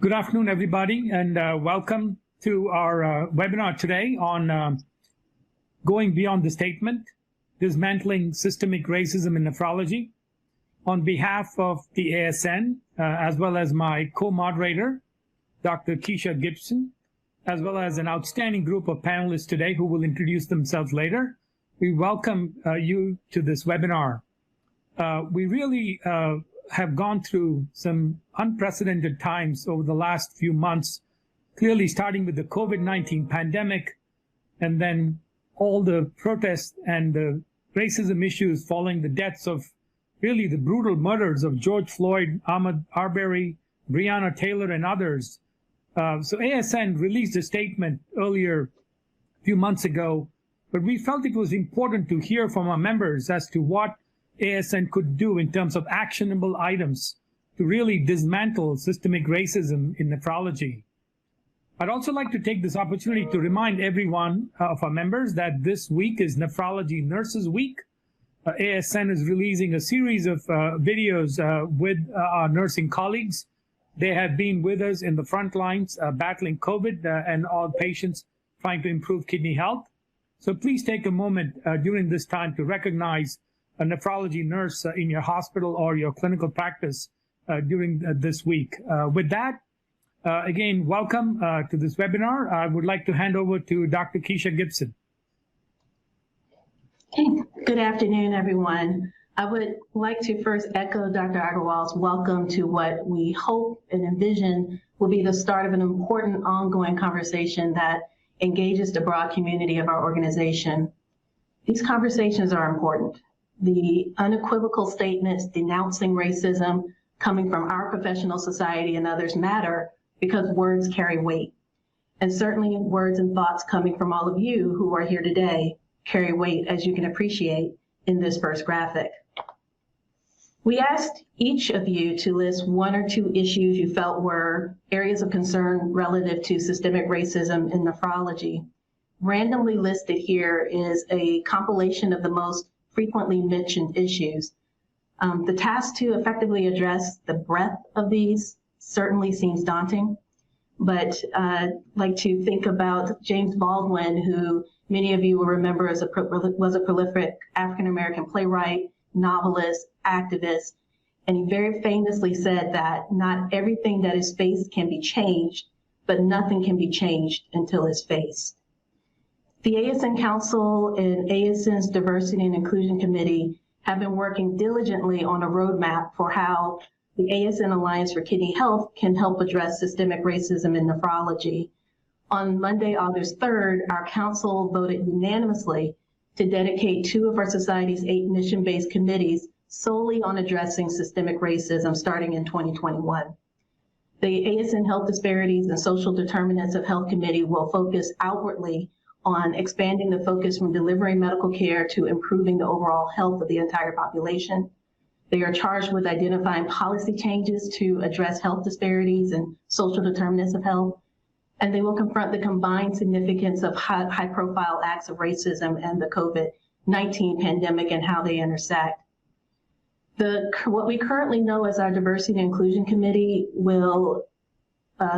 Good afternoon, everybody, and welcome to our webinar today on going beyond the statement, dismantling systemic racism in nephrology. On behalf of the ASN, as well as my co-moderator, Dr. Keisha Gibson, as well as an outstanding group of panelists today who will introduce themselves later, we welcome you to this webinar. We really have gone through some unprecedented times over the last few months, clearly starting with the COVID-19 pandemic, and then all the protests and the racism issues following the deaths of really the brutal murders of George Floyd, Ahmaud Arbery, Breonna Taylor, and others. So ASN released a statement earlier, a few months ago, but we felt it was important to hear from our members as to what ASN could do in terms of actionable items to really dismantle systemic racism in nephrology. I'd also like to take this opportunity to remind everyone of our members that this week is Nephrology Nurses Week. ASN is releasing a series of videos with our nursing colleagues. They have been with us in the front lines battling COVID and all patients trying to improve kidney health. So please take a moment during this time to recognize a nephrology nurse in your hospital or your clinical practice during this week. With that, again, welcome to this webinar. I would like to hand over to Dr. Keisha Gibson. Hey, good afternoon, everyone. I would like to first echo Dr. Agarwal's welcome to what we hope and envision will be the start of an important ongoing conversation that engages the broad community of our organization. These conversations are important. The unequivocal statements denouncing racism coming from our professional society and others matter because words carry weight. And certainly words and thoughts coming from all of you who are here today carry weight, as you can appreciate in this first graphic. We asked each of you to list one or two issues you felt were areas of concern relative to systemic racism in nephrology. Randomly listed here is a compilation of the most frequently mentioned issues. The task to effectively address the breadth of these certainly seems daunting, but I'd like to think about James Baldwin, who many of you will remember was a prolific African-American playwright, novelist, activist, and he very famously said that not everything that is faced can be changed, but nothing can be changed until it's faced. The ASN Council and ASN's Diversity and Inclusion Committee have been working diligently on a roadmap for how the ASN Alliance for Kidney Health can help address systemic racism in nephrology. On Monday, August 3rd, our council voted unanimously to dedicate 2 of our society's 8 mission-based committees solely on addressing systemic racism starting in 2021. The ASN Health Disparities and Social Determinants of Health Committee will focus outwardly on expanding the focus from delivering medical care to improving the overall health of the entire population. They are charged with identifying policy changes to address health disparities and social determinants of health, and they will confront the combined significance of high-profile acts of racism and the COVID-19 pandemic and how they intersect. What we currently know as our Diversity and Inclusion Committee will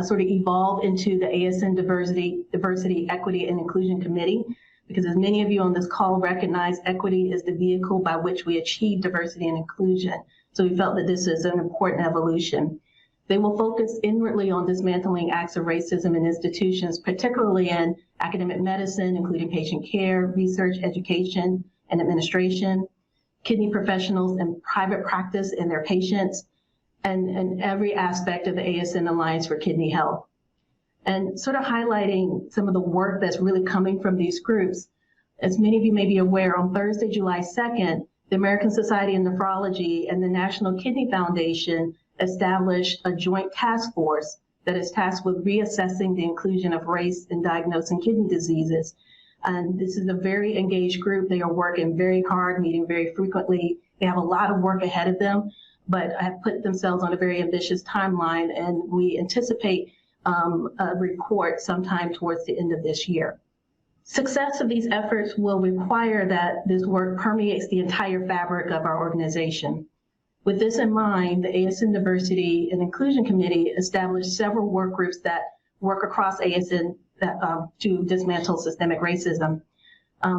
sort of evolve into the ASN Diversity, Equity, and Inclusion Committee, because as many of you on this call recognize, equity is the vehicle by which we achieve diversity and inclusion. So we felt that this is an important evolution. They will focus inwardly on dismantling acts of racism in institutions, particularly in academic medicine, including patient care, research, education, and administration, kidney professionals in private practice and their patients, and every aspect of the ASN Alliance for Kidney Health. And sort of highlighting some of the work that's really coming from these groups. As many of you may be aware, on Thursday, July 2nd, the American Society of Nephrology and the National Kidney Foundation established a joint task force that is tasked with reassessing the inclusion of race in diagnosing kidney diseases. And this is a very engaged group. They are working very hard, meeting very frequently. They have a lot of work ahead of them, but have put themselves on a very ambitious timeline, and we anticipate a report sometime towards the end of this year. Success of these efforts will require that this work permeates the entire fabric of our organization. With this in mind, the ASN Diversity and Inclusion Committee established several work groups that work across ASN to dismantle systemic racism.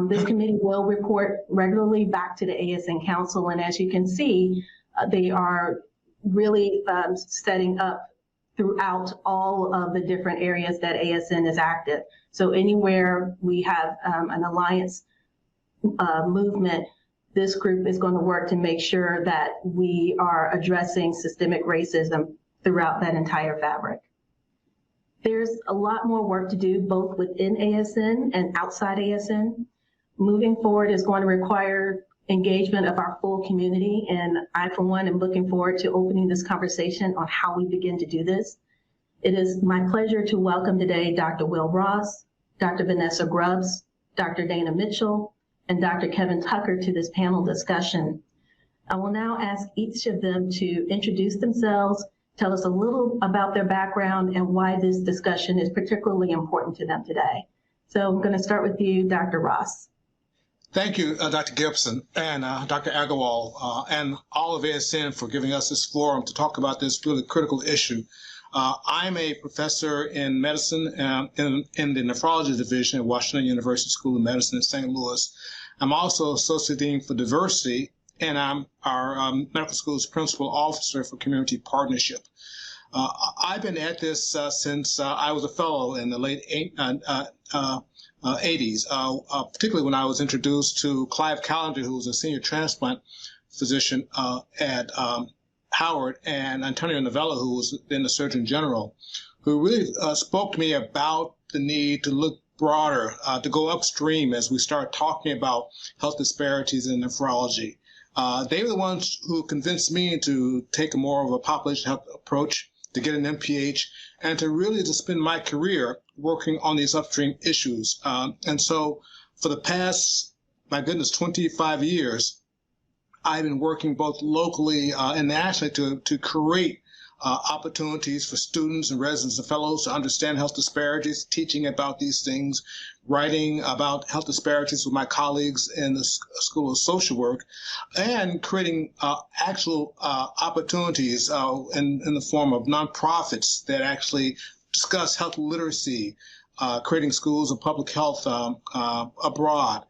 This committee will report regularly back to the ASN Council, and as you can see, they are really setting up throughout all of the different areas that ASN is active. So anywhere we have an alliance movement, this group is going to work to make sure that we are addressing systemic racism throughout that entire fabric. There's a lot more work to do both within ASN and outside ASN. Moving forward is going to require engagement of our full community, and I, for one, am looking forward to opening this conversation on how we begin to do this. It is my pleasure to welcome today Dr. Will Ross, Dr. Vanessa Grubbs, Dr. Dana Mitchell, and Dr. Kevin Tucker to this panel discussion. I will now ask each of them to introduce themselves, tell us a little about their background and why this discussion is particularly important to them today. So I'm going to start with you, Dr. Ross. Thank you, Dr. Gibson and Dr. Agarwal and all of ASN for giving us this forum to talk about this really critical issue. I'm a professor in medicine in the nephrology division at Washington University School of Medicine in St. Louis. I'm also Associate Dean for Diversity, and I'm our medical school's principal officer for community partnership. I've been at this since I was a fellow in the late 80s, particularly when I was introduced to Clive Callender, who was a senior transplant physician at Howard, and Antonio Novella, who was then the Surgeon General, who really spoke to me about the need to look broader, to go upstream as we start talking about health disparities in nephrology. They were the ones who convinced me to take more of a population health approach, to get an MPH, and to really to spend my career working on these upstream issues. And so for the past, my goodness, 25 years, I've been working both locally and nationally to create opportunities for students and residents and fellows to understand health disparities, teaching about these things, writing about health disparities with my colleagues in the School of Social Work, and creating actual opportunities in the form of nonprofits that actually discuss health literacy, creating schools of public health abroad,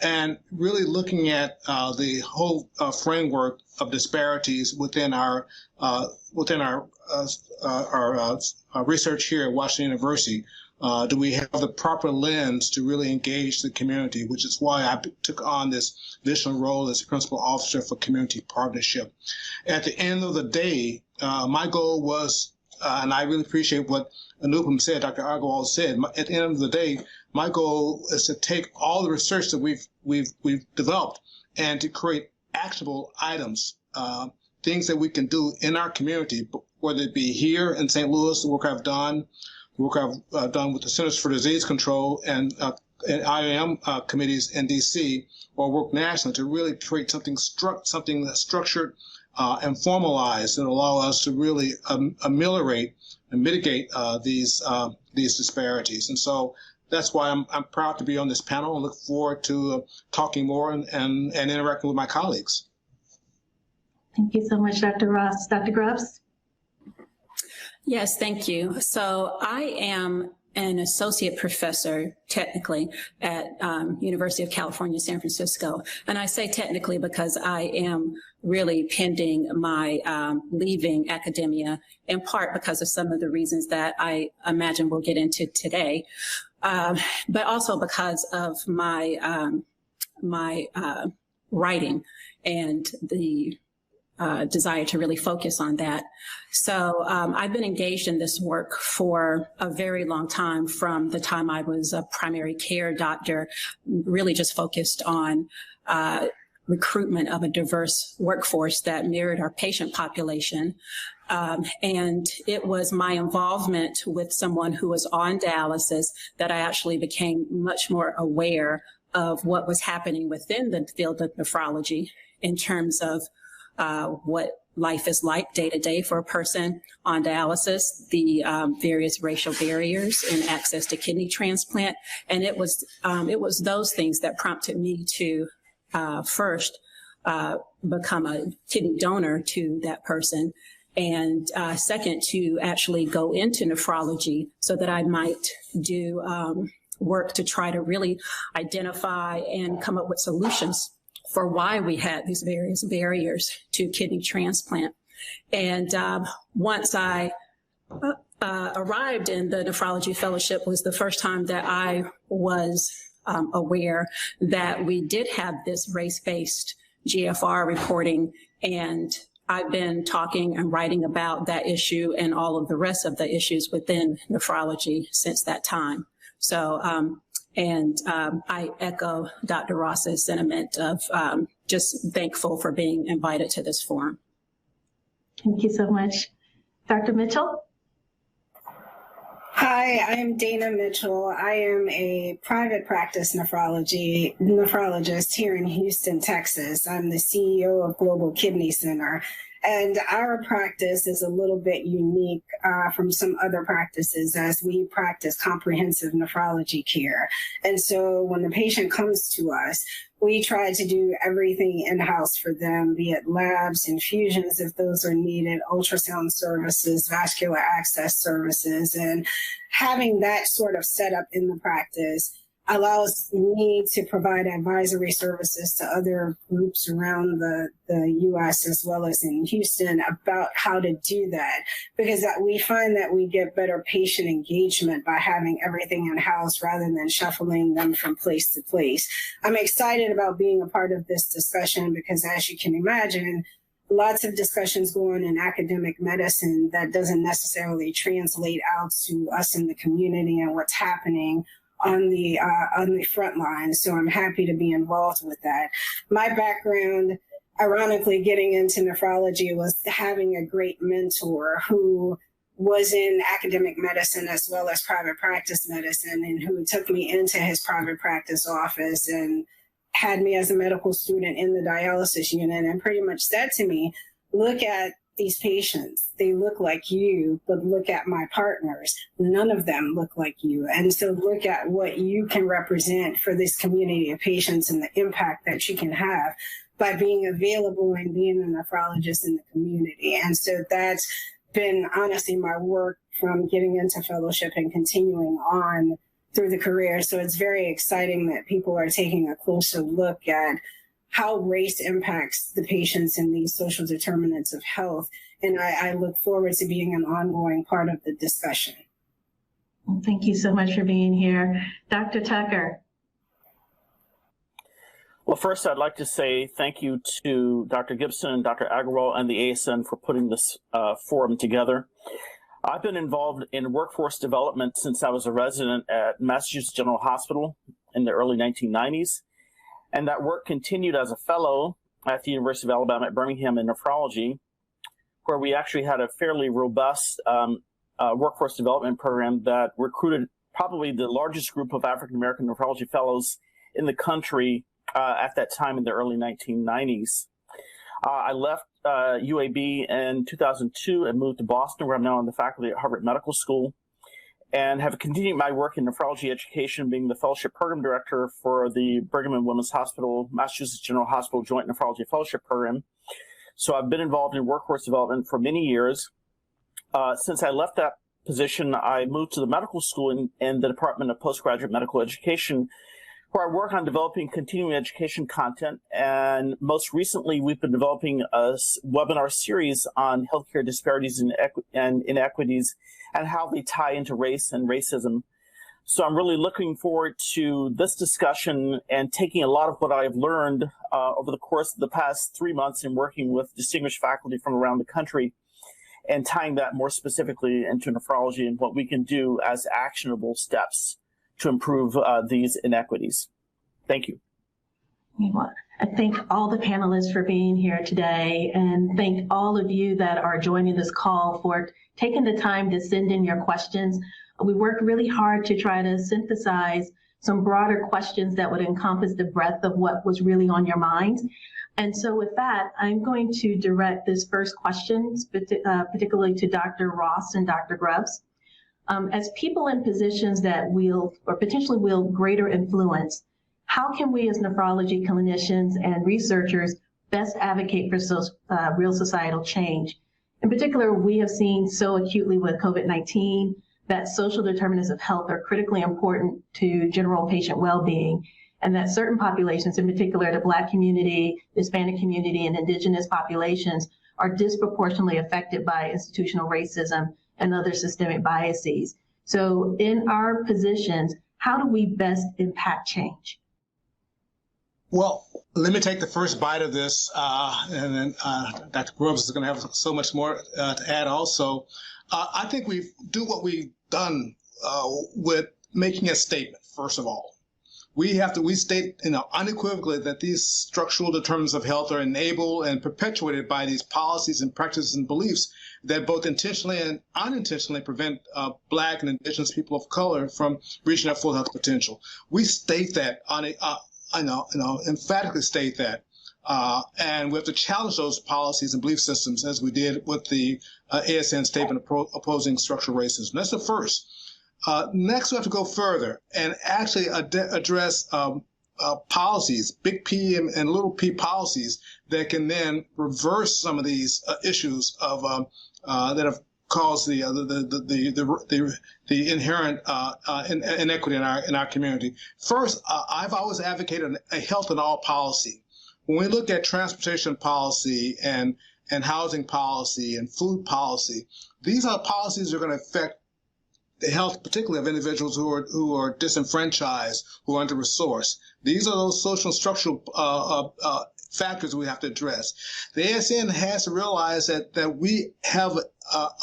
and really looking at the whole framework of disparities within our research here at Washington University. Do we have the proper lens to really engage the community, which is why I took on this additional role as principal officer for community partnership. At the end of the day, my goal was, and I really appreciate what Anupam said, Dr. Agarwal said, at the end of the day, my goal is to take all the research that we've developed and to create actionable items, things that we can do in our community, whether it be here in St. Louis, the work I've done, the work I've done with the Centers for Disease Control and IAM committees in DC, or work nationally to really create something that's structured and formalized that will allow us to really ameliorate and mitigate these disparities. And so that's why I'm proud to be on this panel and look forward to talking more and interacting with my colleagues. Thank you so much, Dr. Ross. Dr. Grubbs? Yes, thank you. So I am an associate professor, technically, at University of California, San Francisco. And I say technically because I am really pending my leaving academia, in part because of some of the reasons that I imagine we'll get into today, but also because of my writing and the desire to really focus on that. So I've been engaged in this work for a very long time, from the time I was a primary care doctor, really just focused on recruitment of a diverse workforce that mirrored our patient population. And it was my involvement with someone who was on dialysis that I actually became much more aware of what was happening within the field of nephrology in terms of what life is like day to day for a person on dialysis, the various racial barriers in access to kidney transplant. And it was those things that prompted me to first become a kidney donor to that person. And second, to actually go into nephrology so that I might do work to try to really identify and come up with solutions for why we had these various barriers to kidney transplant. And once I arrived in the nephrology fellowship was the first time that I was aware that we did have this race-based GFR reporting, and I've been talking and writing about that issue and all of the rest of the issues within nephrology since that time. So, I echo Dr. Ross's sentiment of just thankful for being invited to this forum. Thank you so much. Dr. Mitchell? Hi, I am Dana Mitchell. I am a private practice nephrologist here in Houston, Texas. I'm the CEO of Global Kidney Center. And our practice is a little bit unique from some other practices, as we practice comprehensive nephrology care. And so when the patient comes to us, we try to do everything in-house for them, be it labs, infusions if those are needed, ultrasound services, vascular access services. And having that sort of setup in the practice allows me to provide advisory services to other groups around the U.S. as well as in Houston about how to do that, because we find that we get better patient engagement by having everything in-house rather than shuffling them from place to place. I'm excited about being a part of this discussion because, as you can imagine, lots of discussions go on in academic medicine that doesn't necessarily translate out to us in the community and what's happening on the front line. So I'm happy to be involved with that. My background, ironically, getting into nephrology was having a great mentor who was in academic medicine as well as private practice medicine, and who took me into his private practice office and had me as a medical student in the dialysis unit and pretty much said to me, look at these patients, they look like you, but look at my partners. None of them look like you. And so look at what you can represent for this community of patients and the impact that you can have by being available and being a nephrologist in the community. And so that's been honestly my work from getting into fellowship and continuing on through the career. So it's very exciting that people are taking a closer look at how race impacts the patients and these social determinants of health. And I look forward to being an ongoing part of the discussion. Well, thank you so much for being here. Dr. Tucker. Well, first, I'd like to say thank you to Dr. Gibson and Dr. Agarwal and the ASN for putting this forum together. I've been involved in workforce development since I was a resident at Massachusetts General Hospital in the early 1990s. And that work continued as a fellow at the University of Alabama at Birmingham in nephrology, where we actually had a fairly robust workforce development program that recruited probably the largest group of African-American nephrology fellows in the country at that time in the early 1990s. I left UAB in 2002 and moved to Boston, where I'm now on the faculty at Harvard Medical School, and have continued my work in nephrology education, being the fellowship program director for the Brigham and Women's Hospital, Massachusetts General Hospital Joint Nephrology Fellowship Program. So I've been involved in workforce development for many years. Since I left that position, I moved to the medical school in the Department of Postgraduate Medical Education, where I work on developing continuing education content. And most recently, we've been developing a webinar series on healthcare disparities and inequities and how they tie into race and racism. So I'm really looking forward to this discussion and taking a lot of what I've learned over the course of the past 3 months in working with distinguished faculty from around the country and tying that more specifically into nephrology and what we can do as actionable steps to improve these inequities. Thank you. I thank all the panelists for being here today, and thank all of you that are joining this call for taking the time to send in your questions. We worked really hard to try to synthesize some broader questions that would encompass the breadth of what was really on your mind. And so with that, I'm going to direct this first question, particularly to Dr. Ross and Dr. Grubbs. As people in positions that wield or potentially wield greater influence, how can we as nephrology clinicians and researchers best advocate for real societal change. In particular, we have seen so acutely with COVID-19 that social determinants of health are critically important to general patient well-being, and that certain populations, in particular the Black community, Hispanic community, and indigenous populations, are disproportionately affected by institutional racism and other systemic biases. So in our positions, how do we best impact change? Well, let me take the first bite of this, and then Dr. Grubbs is going to have so much more to add also. I think we do what we've done with making a statement, first of all. We state unequivocally that these structural determinants of health are enabled and perpetuated by these policies and practices and beliefs that both intentionally and unintentionally prevent Black and Indigenous people of color from reaching their full health potential. We state that emphatically state that, and we have to challenge those policies and belief systems as we did with the ASN statement opposing structural racism. That's the first. Next, we have to go further and actually address policies, big P and little p policies that can then reverse some of these issues of that have caused the inherent inequity in our community. First, I've always advocated a health in all policy. When we look at transportation policy and housing policy and food policy, these are policies that are going to affect the health, particularly of individuals who are disenfranchised, who are under-resourced. These are those social and structural factors we have to address. The ASN has to realize that we have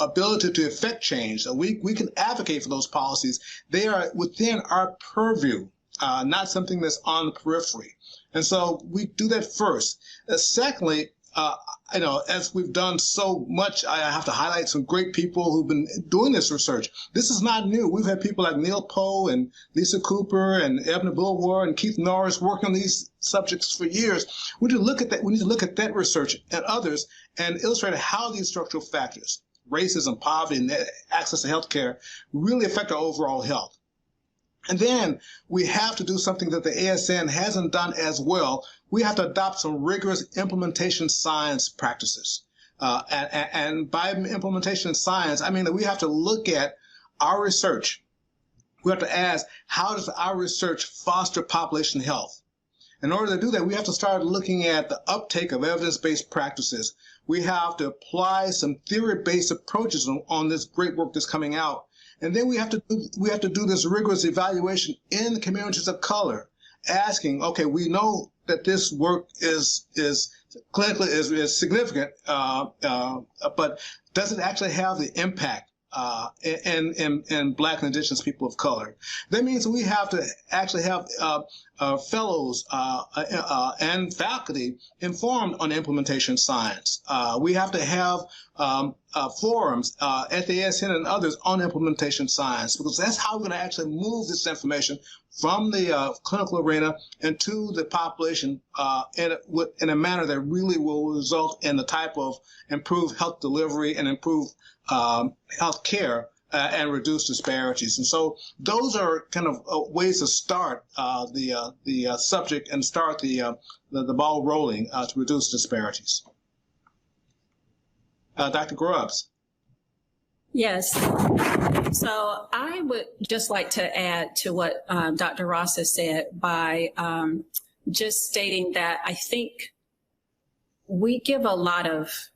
ability to affect change. We can advocate for those policies. They are within our purview, not something that's on the periphery. And so we do that first. Secondly, as we've done so much, I have to highlight some great people who've been doing this research. This is not new. We've had people like Neil Poe and Lisa Cooper and Ebna Bulwer and Keith Norris working on these subjects for years. We need to look at that. We need to look at that research and others and illustrate how these structural factors, racism, poverty, and access to health care, really affect our overall health. And then we have to do something that the ASN hasn't done as well. We have to adopt some rigorous implementation science practices. And by implementation science, I mean that we have to look at our research. We have to ask, how does our research foster population health? In order to do that, we have to start looking at the uptake of evidence-based practices. We have to apply some theory-based approaches on this great work that's coming out. And then we have to do this rigorous evaluation in the communities of color, asking, okay, we know that this work is clinically is significant, but does it actually have the impact in Black and Indigenous people of color? That means we have to actually have fellows and faculty informed on implementation science. We have to have forums at the ASN and others on implementation science, because that's how we're going to actually move this information from the clinical arena into the population in a manner that really will result in the type of improved health delivery and improved health care and reduce disparities. And so those are kind of ways to start the subject and start the ball rolling to reduce disparities. Dr. Grubbs. Yes. So I would just like to add to what Dr. Ross has said by just stating that I think we give a lot of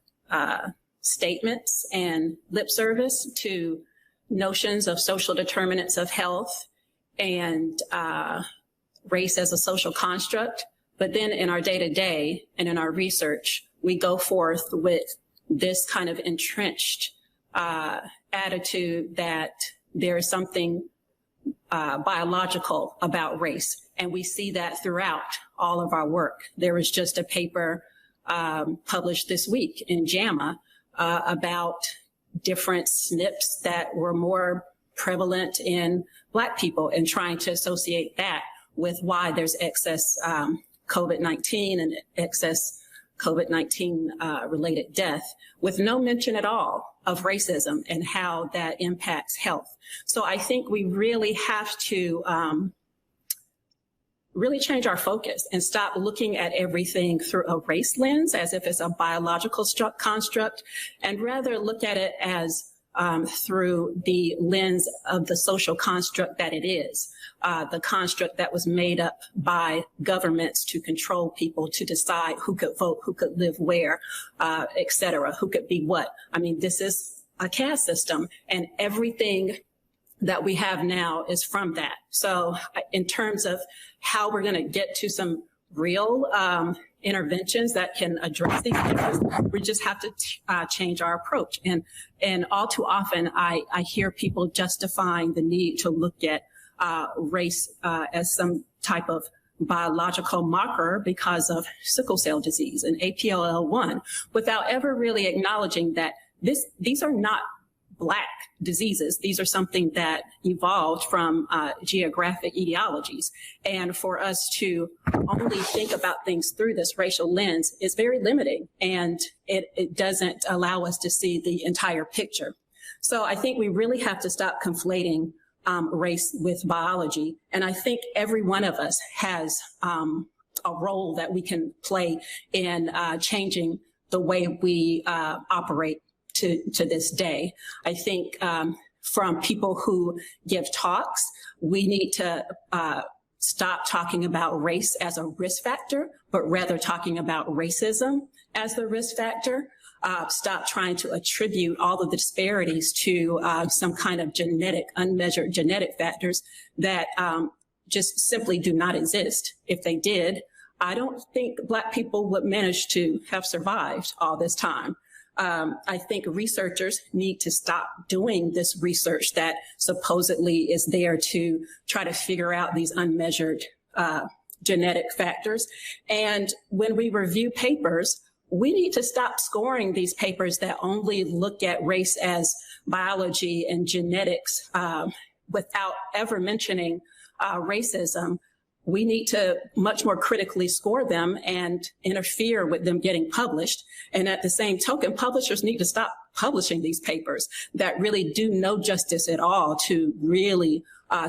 statements and lip service to notions of social determinants of health and race as a social construct. But then in our day-to-day and in our research, we go forth with this kind of entrenched attitude that there is something biological about race. And we see that throughout all of our work. There was just a paper published this week in JAMA about different SNPs that were more prevalent in Black people and trying to associate that with why there's excess COVID-19 and excess COVID-19 related death, with no mention at all of racism and how that impacts health. So I think we really have to really change our focus and stop looking at everything through a race lens as if it's a biological construct, and rather look at it as through the lens of the social construct that it is, the construct that was made up by governments to control people, to decide who could vote, who could live where, et cetera, who could be what. I mean, this is a caste system, and everything that we have now is from that. So in terms of how we're going to get to some real interventions that can address these issues, we just have to change our approach. And all too often, I hear people justifying the need to look at race as some type of biological marker because of sickle cell disease and APOL1, without ever really acknowledging that these are not Black diseases. These are something that evolved from geographic etiologies. And for us to only think about things through this racial lens is very limiting, and it doesn't allow us to see the entire picture. So I think we really have to stop conflating race with biology. And I think every one of us has a role that we can play in changing the way we operate to this day. I think from people who give talks, we need to stop talking about race as a risk factor, but rather talking about racism as the risk factor. Stop trying to attribute all of the disparities to some kind of unmeasured genetic factors that just simply do not exist. If they did, I don't think Black people would manage to have survived all this time. I think researchers need to stop doing this research that supposedly is there to try to figure out these unmeasured genetic factors. And when we review papers, we need to stop scoring these papers that only look at race as biology and genetics without ever mentioning racism. We need to much more critically score them and interfere with them getting published. And at the same token, publishers need to stop publishing these papers that really do no justice at all to really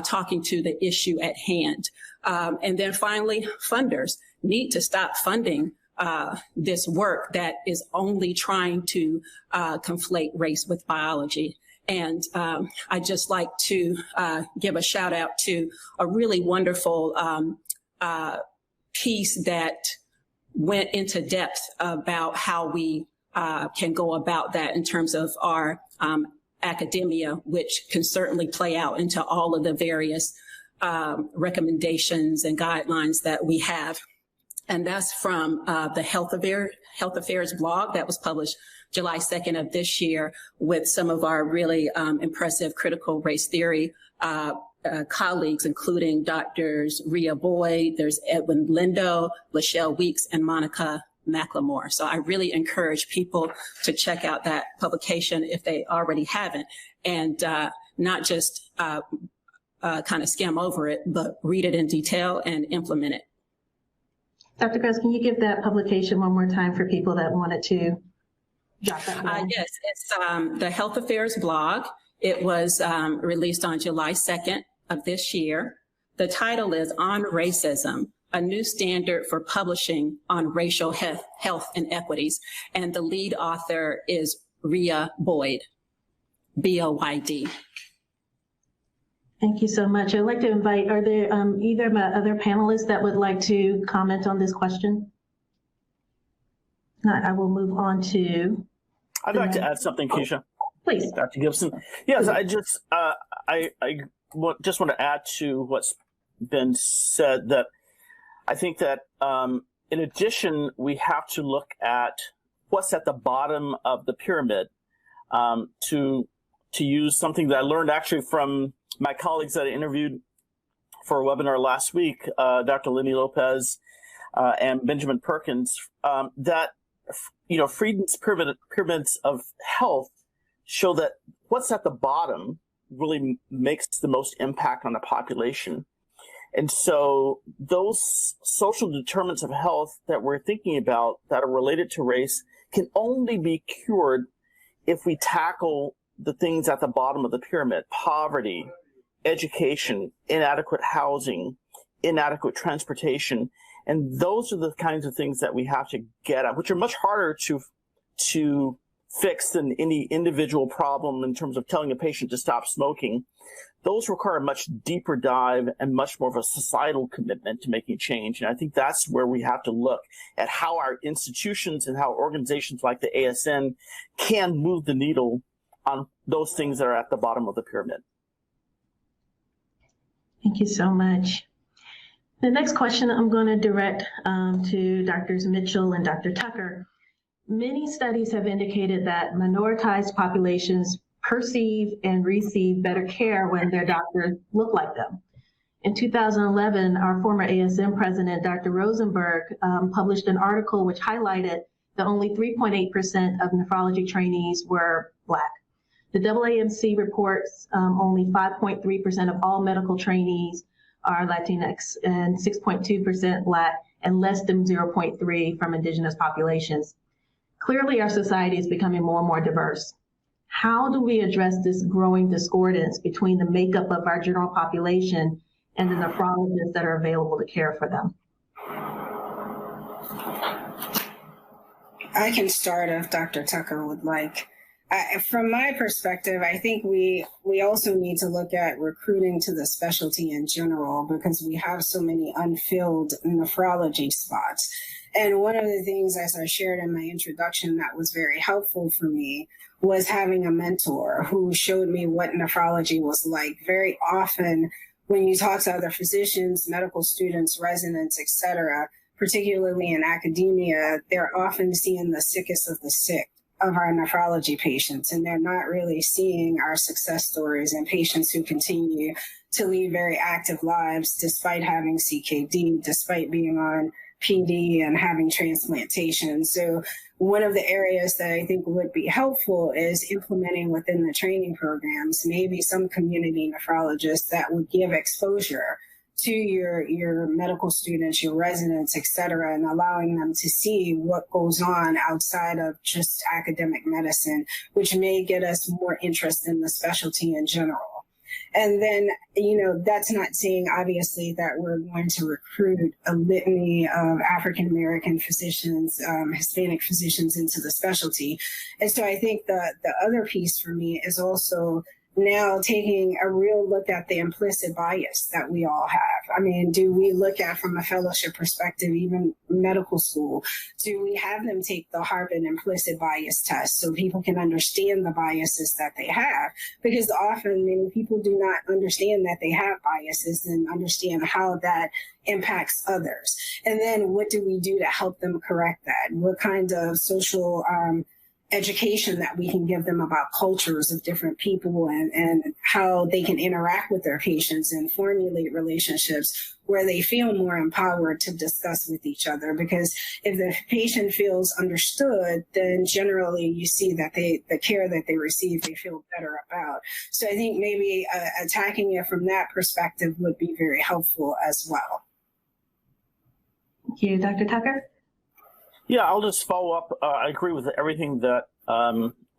talking to the issue at hand. And then finally, funders need to stop funding this work that is only trying to conflate race with biology. And I'd just like to give a shout out to a really wonderful piece that went into depth about how we can go about that in terms of our academia, which can certainly play out into all of the various recommendations and guidelines that we have. And that's from the Health Affairs blog that was published July 2nd of this year with some of our really impressive critical race theory colleagues, including Drs. Rhea Boyd, there's Edwin Lindo, Lachelle Weeks, and Monica McLemore. So I really encourage people to check out that publication if they already haven't, and not just kind of skim over it, but read it in detail and implement it. Dr. Grubbs, can you give that publication one more time for people that wanted to jot that down? Yes, it's the Health Affairs blog. It was released on July 2nd of this year. The title is On Racism, a New Standard for Publishing on Racial Health Inequities. And the lead author is Rhea Boyd, B-O-Y-D. Thank you so much. I'd like to invite, are there either of my other panelists that would like to comment on this question? Not, I will move on to. I'd like to add something, Keisha. Please. Dr. Gibson. Yes, I just just want to add to what's been said, that I think that in addition, we have to look at what's at the bottom of the pyramid, to use something that I learned actually from my colleagues that I interviewed for a webinar last week, Dr. Lenny Lopez and Benjamin Perkins, that, Friedman's pyramids of health show that what's at the bottom really makes the most impact on the population. And so those social determinants of health that we're thinking about that are related to race can only be cured if we tackle the things at the bottom of the pyramid: poverty, education, inadequate housing, inadequate transportation. And those are the kinds of things that we have to get at, which are much harder to fix than any individual problem in terms of telling a patient to stop smoking. Those require a much deeper dive and much more of a societal commitment to making change. And I think that's where we have to look at how our institutions and how organizations like the ASN can move the needle on those things that are at the bottom of the pyramid. Thank you so much. The next question I'm going to direct to Drs. Mitchell and Dr. Tucker. Many studies have indicated that minoritized populations perceive and receive better care when their doctors look like them. In 2011, our former ASN president, Dr. Rosenberg, published an article which highlighted that only 3.8% of nephrology trainees were Black. The AAMC reports only 5.3% of all medical trainees are Latinx and 6.2% Black and less than 0.3% from indigenous populations. Clearly, our society is becoming more and more diverse. How do we address this growing discordance between the makeup of our general population and the nephrologists that are available to care for them? I can start if Dr. Tucker would like. From my perspective, I think we also need to look at recruiting to the specialty in general because we have so many unfilled nephrology spots. And one of the things, as I shared in my introduction, that was very helpful for me was having a mentor who showed me what nephrology was like. Very often, when you talk to other physicians, medical students, residents, et cetera, particularly in academia, they're often seeing the sickest of the sick of our nephrology patients, and they're not really seeing our success stories and patients who continue to lead very active lives despite having CKD, despite being on PD and having transplantation. So one of the areas that I think would be helpful is implementing within the training programs, maybe some community nephrologists that would give exposure to your medical students, your residents, et cetera, and allowing them to see what goes on outside of just academic medicine, which may get us more interest in the specialty in general. And then, that's not saying, obviously, that we're going to recruit a litany of African-American physicians, Hispanic physicians into the specialty. And so I think the other piece for me is also now taking a real look at the implicit bias that we all have. I mean, do we look at, from a fellowship perspective, even medical school, do we have them take the Harvard implicit bias test so people can understand the biases that they have? Because often many people do not understand that they have biases and understand how that impacts others. And then what do we do to help them correct that? What kind of social education that we can give them about cultures of different people and how they can interact with their patients and formulate relationships where they feel more empowered to discuss with each other. Because if the patient feels understood, then generally you see that the care that they receive, they feel better about. So I think maybe attacking it from that perspective would be very helpful as well. Thank you. Dr. Tucker? Yeah, I'll just follow up. I agree with everything that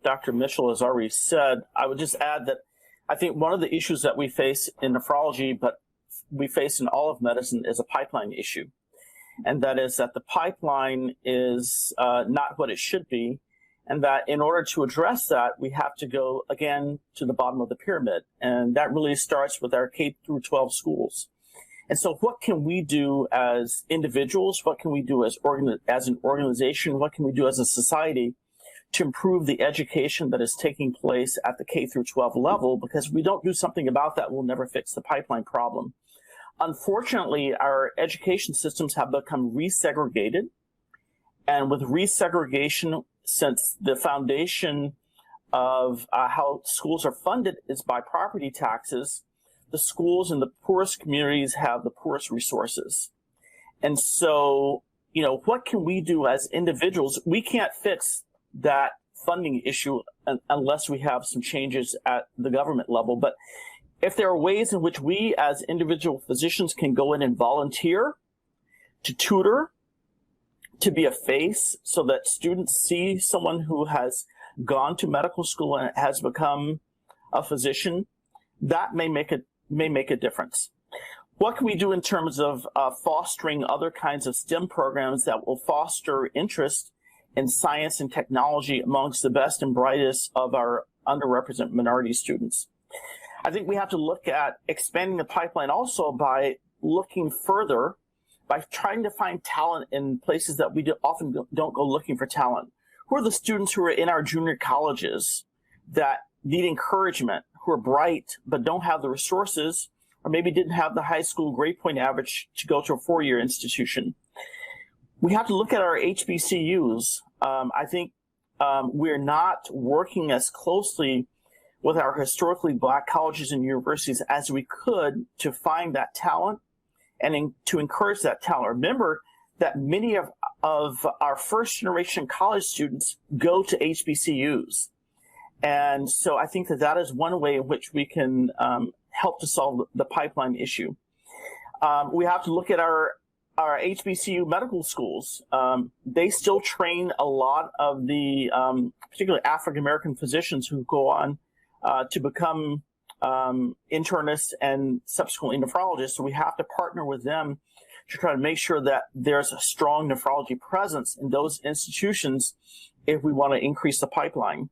Dr. Mitchell has already said. I would just add that I think one of the issues that we face in nephrology, but we face in all of medicine, is a pipeline issue. And that is that the pipeline is not what it should be. And that in order to address that, we have to go, again, to the bottom of the pyramid. And that really starts with our K through 12 schools. And so what can we do as individuals? What can we do as an organization? What can we do as a society to improve the education that is taking place at the K through 12 level? Because if we don't do something about that, we'll never fix the pipeline problem. Unfortunately, our education systems have become resegregated. And with resegregation, since the foundation of how schools are funded is by property taxes, the schools in the poorest communities have the poorest resources. And so, what can we do as individuals? We can't fix that funding issue unless we have some changes at the government level. But if there are ways in which we as individual physicians can go in and volunteer to tutor, to be a face so that students see someone who has gone to medical school and has become a physician, that may make a difference. What can we do in terms of fostering other kinds of STEM programs that will foster interest in science and technology amongst the best and brightest of our underrepresented minority students? I think we have to look at expanding the pipeline also by looking further, by trying to find talent in places that we often don't go looking for talent. Who are the students who are in our junior colleges that need encouragement, who are bright but don't have the resources, or maybe didn't have the high school grade point average to go to a four-year institution? We have to look at our HBCUs. I think we're not working as closely with our historically Black colleges and universities as we could to find that talent and to encourage that talent. Remember that many of our first generation college students go to HBCUs. And so I think that is one way in which we can help to solve the pipeline issue. We have to look at our HBCU medical schools. They still train a lot of the particularly African-American physicians who go on to become internists and subsequently nephrologists. So we have to partner with them to try to make sure that there's a strong nephrology presence in those institutions if we want to increase the pipeline.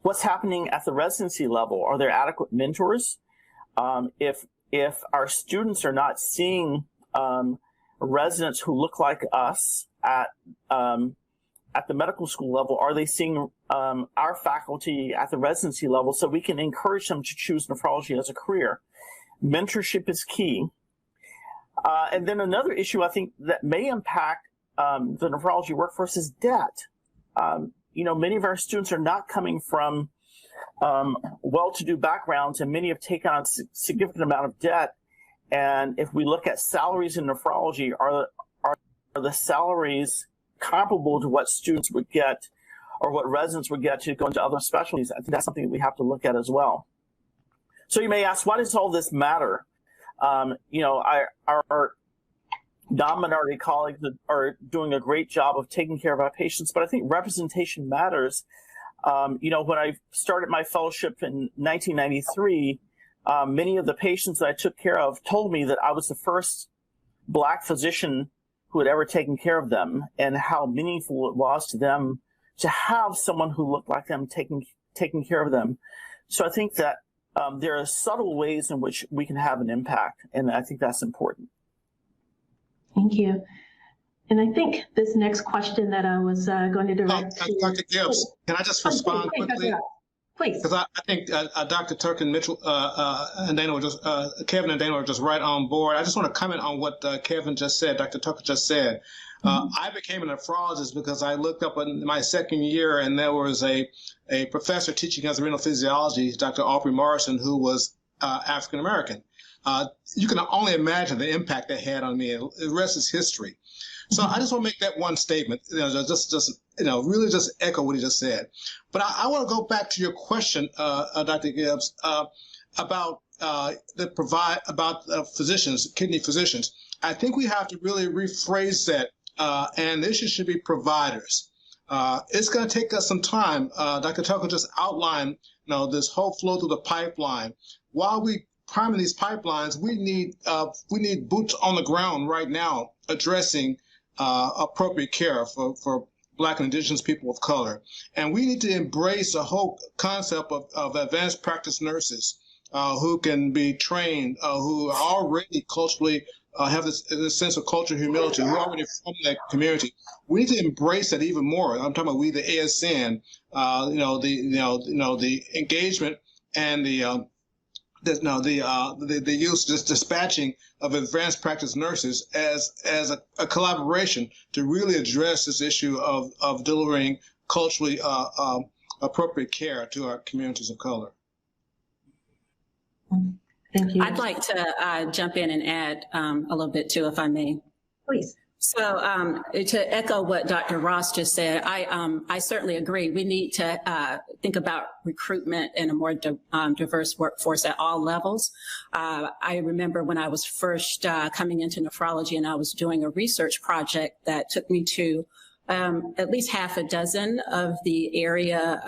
What's happening at the residency level? Are there adequate mentors? If our students are not seeing residents who look like us at the medical school level, are they seeing our faculty at the residency level so we can encourage them to choose nephrology as a career? Mentorship is key. And then another issue I think that may impact the nephrology workforce is debt. Many of our students are not coming from well-to-do backgrounds, and many have taken on a significant amount of debt. And if we look at salaries in nephrology, are the salaries comparable to what students would get or what residents would get to go into other specialties? I think that's something that we have to look at as well. So you may ask, why does all this matter? Our non-minority colleagues are doing a great job of taking care of our patients, but I think representation matters. When I started my fellowship in 1993, many of the patients that I took care of told me that I was the first Black physician who had ever taken care of them, and how meaningful it was to them to have someone who looked like them taking care of them. So I think that there are subtle ways in which we can have an impact, and I think that's important. Thank you. And I think this next question that I was going to direct to Dr. Gibbs, can I just respond quickly? Please. Because I think Dr. Turk and Mitchell and Dana were just, Kevin and Dana were just right on board. I just want to comment on what Kevin just said, Dr. Tucker just said. I became a nephrologist because I looked up in my second year, and there was a professor teaching us renal physiology, Dr. Aubrey Morrison, who was African American. You can only imagine the impact that had on me. The rest is history. So I just want to make that one statement, really just echo what he just said. But I want to go back to your question, Dr. Gibbs, about physicians, kidney physicians. I think we have to really rephrase that, and the issue should be providers. It's going to take us some time. Dr. Tucker just outlined, this whole flow through the pipeline. While we priming these pipelines, we need boots on the ground right now addressing appropriate care for Black and Indigenous people of color. And we need to embrace a whole concept of advanced practice nurses who can be trained, who are already culturally have this sense of cultural humility, who are already from that community. We need to embrace that even more. I'm talking about we, the ASN, the engagement and the use, just dispatching of advanced practice nurses as a collaboration to really address this issue of delivering culturally appropriate care to our communities of color. Thank you. I'd like to jump in and add a little bit too, if I may. Please. So to echo what Dr. Ross just said, I certainly agree. We need to think about recruitment in a more diverse workforce at all levels. I remember when I was first coming into nephrology, and I was doing a research project that took me to at least half a dozen of the area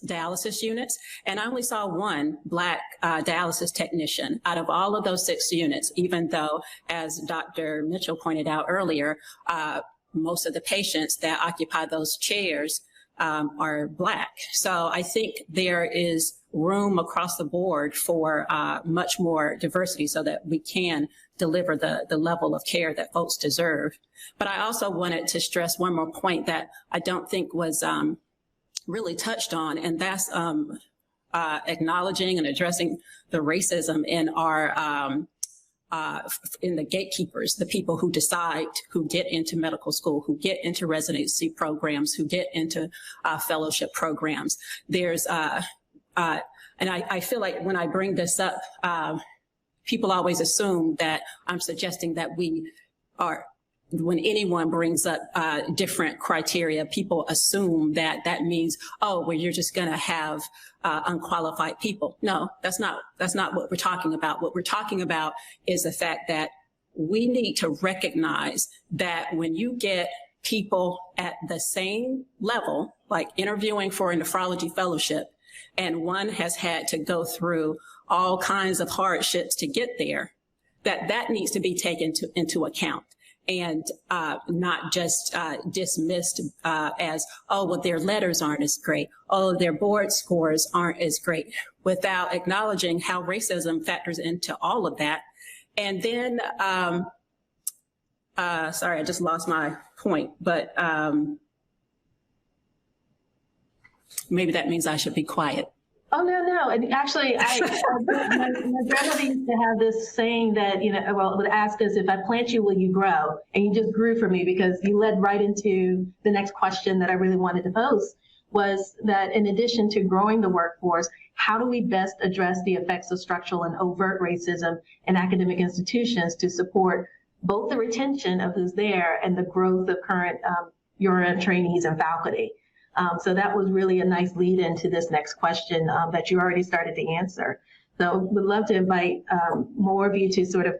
dialysis units, and I only saw one Black dialysis technician out of all of those 6 units, even though, as Dr. Mitchell pointed out earlier, most of the patients that occupy those chairs are Black. So I think there is room across the board for much more diversity so that we can deliver the level of care that folks deserve. But I also wanted to stress one more point that I don't think was really touched on, and that's acknowledging and addressing the racism in our in the gatekeepers, the people who decide who get into medical school, who get into residency programs, who get into fellowship programs. There's and I feel like when I bring this up, people always assume that I'm suggesting that we are, when anyone brings up different criteria, people assume that that means, oh, well, you're just going to have unqualified people. No, that's not what we're talking about. What we're talking about is the fact that we need to recognize that when you get people at the same level, like interviewing for a nephrology fellowship, and one has had to go through all kinds of hardships to get there, that needs to be taken into account. And not just dismissed as, oh, well, their letters aren't as great. Oh, their board scores aren't as great, without acknowledging how racism factors into all of that. And then, sorry, I just lost my point, but maybe that means I should be quiet. Oh, no. And actually, my grandmother used to have this saying that, would ask us, if I plant you, will you grow? And you just grew for me because you led right into the next question that I really wanted to pose, was that in addition to growing the workforce, how do we best address the effects of structural and overt racism in academic institutions to support both the retention of who's there and the growth of current URM trainees and faculty? So that was really a nice lead into this next question that you already started to answer. So would love to invite more of you to sort of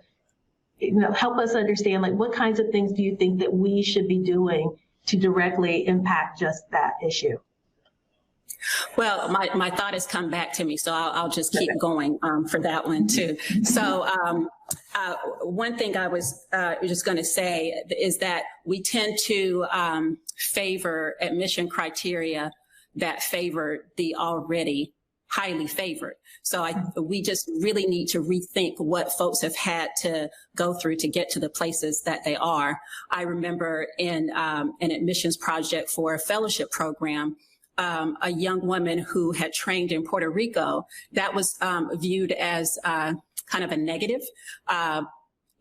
help us understand, like, what kinds of things do you think that we should be doing to directly impact just that issue? Well, my thought has come back to me, so I'll just keep going for that one too. So one thing I was just going to say is that we tend to favor admission criteria that favor the already highly favored. So we just really need to rethink what folks have had to go through to get to the places that they are. I remember in an admissions project for a fellowship program, a young woman who had trained in Puerto Rico, that was viewed as kind of a negative.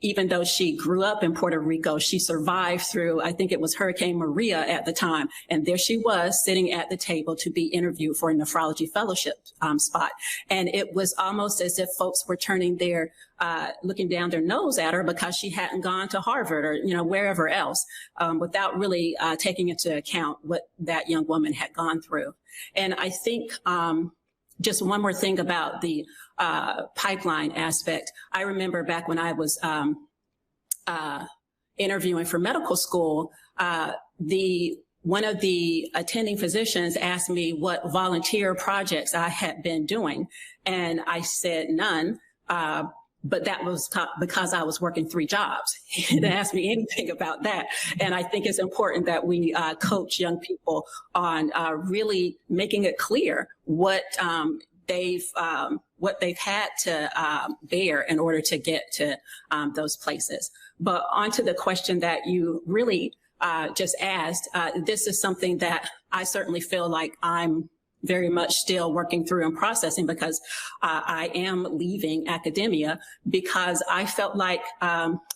Even though she grew up in Puerto Rico, she survived through, I think it was Hurricane Maria at the time. And there she was sitting at the table to be interviewed for a nephrology fellowship spot. And it was almost as if folks were turning their, looking down their nose at her because she hadn't gone to Harvard or, wherever else, without really taking into account what that young woman had gone through. And I think, just one more thing about the pipeline aspect. I remember back when I was interviewing for medical school, one of the attending physicians asked me what volunteer projects I had been doing, and I said none. But that was because I was working 3 jobs. He didn't ask me anything about that. And I think it's important that we coach young people on really making it clear what they've had to bear in order to get to those places. But onto the question that you really just asked, this is something that I certainly feel like I'm very much still working through and processing, because I am leaving academia because I felt like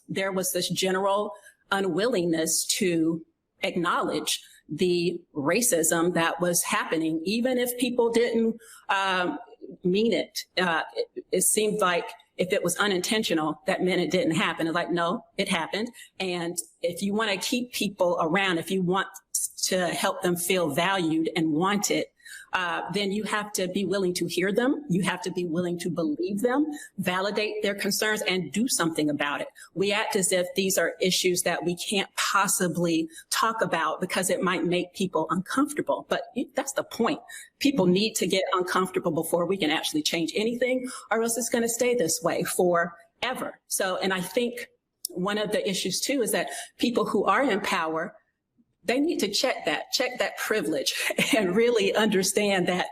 there was this general unwillingness to acknowledge the racism that was happening, even if people didn't mean it. It seemed like if it was unintentional, that meant it didn't happen. It's like, no, it happened. And if you want to keep people around, if you want to help them feel valued and wanted, then you have to be willing to hear them. You have to be willing to believe them, validate their concerns, and do something about it. We act as if these are issues that we can't possibly talk about because it might make people uncomfortable. But that's the point. People need to get uncomfortable before we can actually change anything, or else it's going to stay this way forever. So, and I think one of the issues too is that people who are in power, they need to check that privilege and really understand that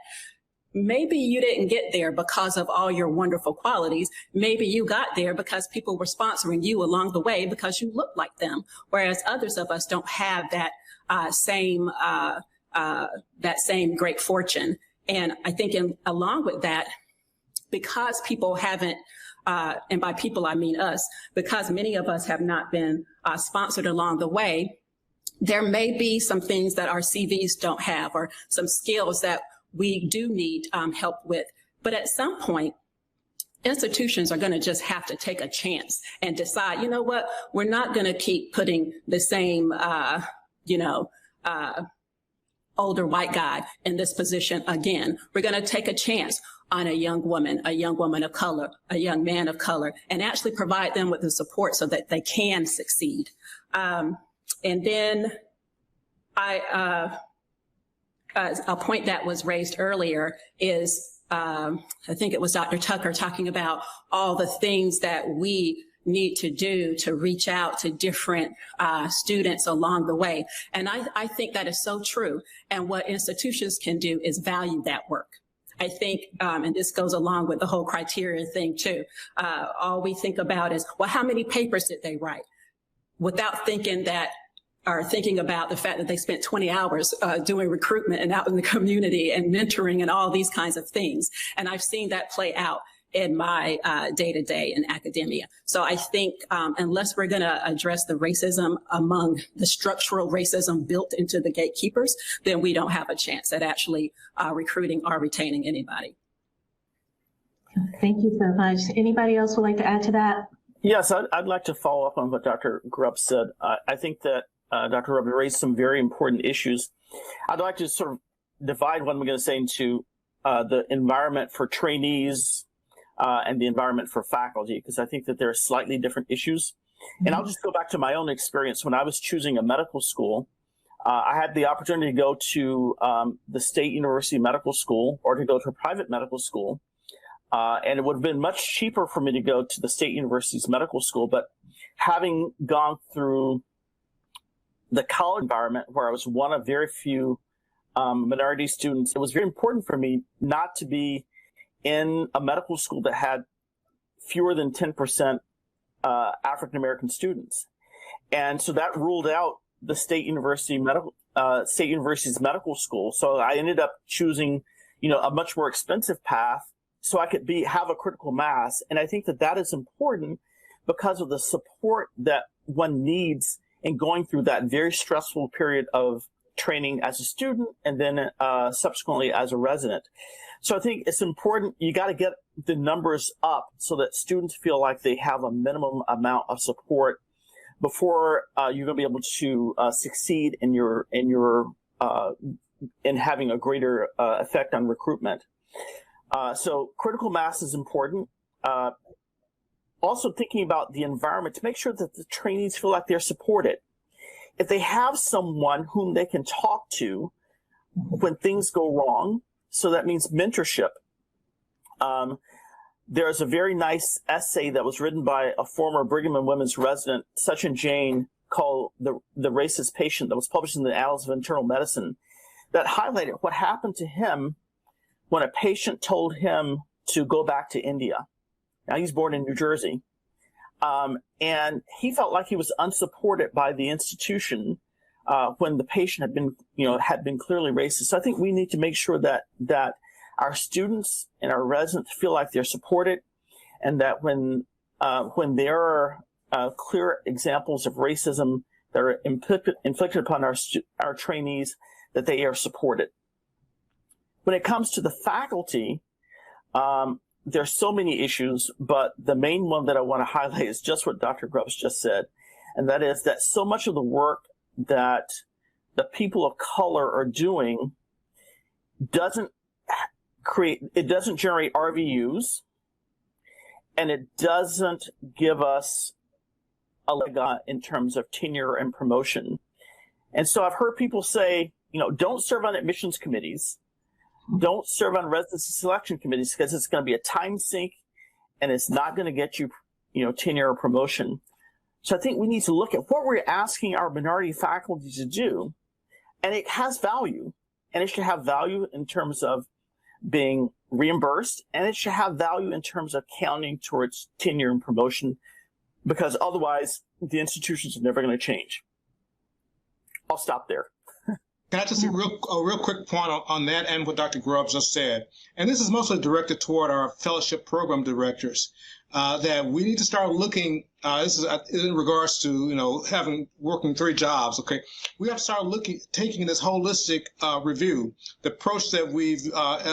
maybe you didn't get there because of all your wonderful qualities. Maybe you got there because people were sponsoring you along the way because you look like them. Whereas others of us don't have that same great fortune. And I think along with that, because people haven't, and by people I mean us, because many of us have not been sponsored along the way, there may be some things that our CVs don't have, or some skills that we do need help with. But at some point, institutions are going to just have to take a chance and decide, you know what, we're not going to keep putting the same, older white guy in this position again. We're going to take a chance on a young woman of color, a young man of color, and actually provide them with the support so that they can succeed. And then a point that was raised earlier is, I think it was Dr. Tucker talking about all the things that we need to do to reach out to different students along the way. And I think that is so true. And what institutions can do is value that work. I think, and this goes along with the whole criteria thing too, all we think about is, well, how many papers did they write? Without thinking about the fact that they spent 20 hours doing recruitment and out in the community and mentoring and all these kinds of things. And I've seen that play out in my day-to-day in academia. So I think unless we're going to address the racism among the structural racism built into the gatekeepers, then we don't have a chance at actually recruiting or retaining anybody. Thank you so much. Anybody else would like to add to that? Yes, I'd like to follow up on what Dr. Grubbs said. I think that Dr. Grubbs raised some very important issues. I'd like to sort of divide what I'm going to say into the environment for trainees and the environment for faculty, because I think that they're slightly different issues. Mm-hmm. And I'll just go back to my own experience. When I was choosing a medical school, I had the opportunity to go to the State University Medical School or to go to a private medical school. And it would have been much cheaper for me to go to the State University's medical school. But having gone through the college environment where I was one of very few minority students, it was very important for me not to be in a medical school that had fewer than 10% African-American students. And so that ruled out the State University's medical school. So I ended up choosing, a much more expensive path so I could have a critical mass. And I think that that is important because of the support that one needs in going through that very stressful period of training as a student and then subsequently as a resident. So I think it's important, you got to get the numbers up so that students feel like they have a minimum amount of support before you're going to be able to succeed in having a greater effect on recruitment. So critical mass is important. Also thinking about the environment to make sure that the trainees feel like they're supported. If they have someone whom they can talk to when things go wrong, so that means mentorship. There's a very nice essay that was written by a former Brigham and Women's resident, Sachin Jain, called The Racist Patient, that was published in the Annals of Internal Medicine, that highlighted what happened to him when a patient told him to go back to India. Now, he's born in New Jersey. And he felt like he was unsupported by the institution when the patient had been clearly racist. So I think we need to make sure that our students and our residents feel like they're supported, and that when there are clear examples of racism that are inflicted upon our trainees, that they are supported. When it comes to the faculty, there's so many issues, but the main one that I want to highlight is just what Dr. Grubbs just said, and that is that so much of the work that the people of color are doing doesn't generate RVUs, and it doesn't give us a leg on in terms of tenure and promotion. And so I've heard people say, don't serve on admissions committees, don't serve on residency selection committees, because it's going to be a time sink and it's not going to get you, tenure or promotion. So I think we need to look at what we're asking our minority faculty to do, and it has value, and it should have value in terms of being reimbursed, and it should have value in terms of counting towards tenure and promotion, because otherwise the institutions are never going to change. I'll stop there. Can I just a real quick point on that and what Dr. Grubbs just said? And this is mostly directed toward our fellowship program directors, that we need to start looking, this is in regards to, working 3 jobs, okay? We have to start taking this holistic review, the approach that we've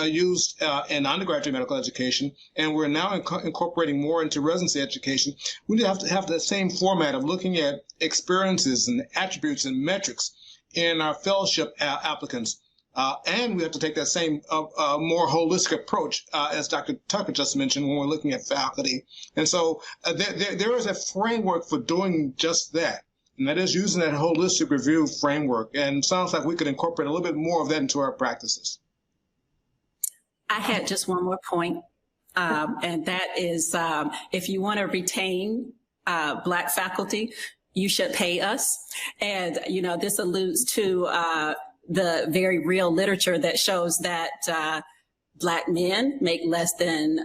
used in undergraduate medical education, and we're now incorporating more into residency education. We need to have the same format of looking at experiences and attributes and metrics in our fellowship applicants. And we have to take that same more holistic approach, as Dr. Tucker just mentioned, when we're looking at faculty. And so there is a framework for doing just that, and that is using that holistic review framework. And it sounds like we could incorporate a little bit more of that into our practices. I had just one more point, and that is if you want to retain Black faculty, you should pay us. And, this alludes to the very real literature that shows that Black men make less than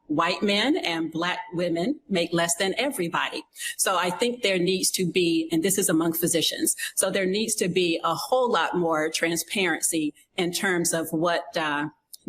white men, and Black women make less than everybody. So I think there needs to be, and this is among physicians, so there needs to be a whole lot more transparency in terms of what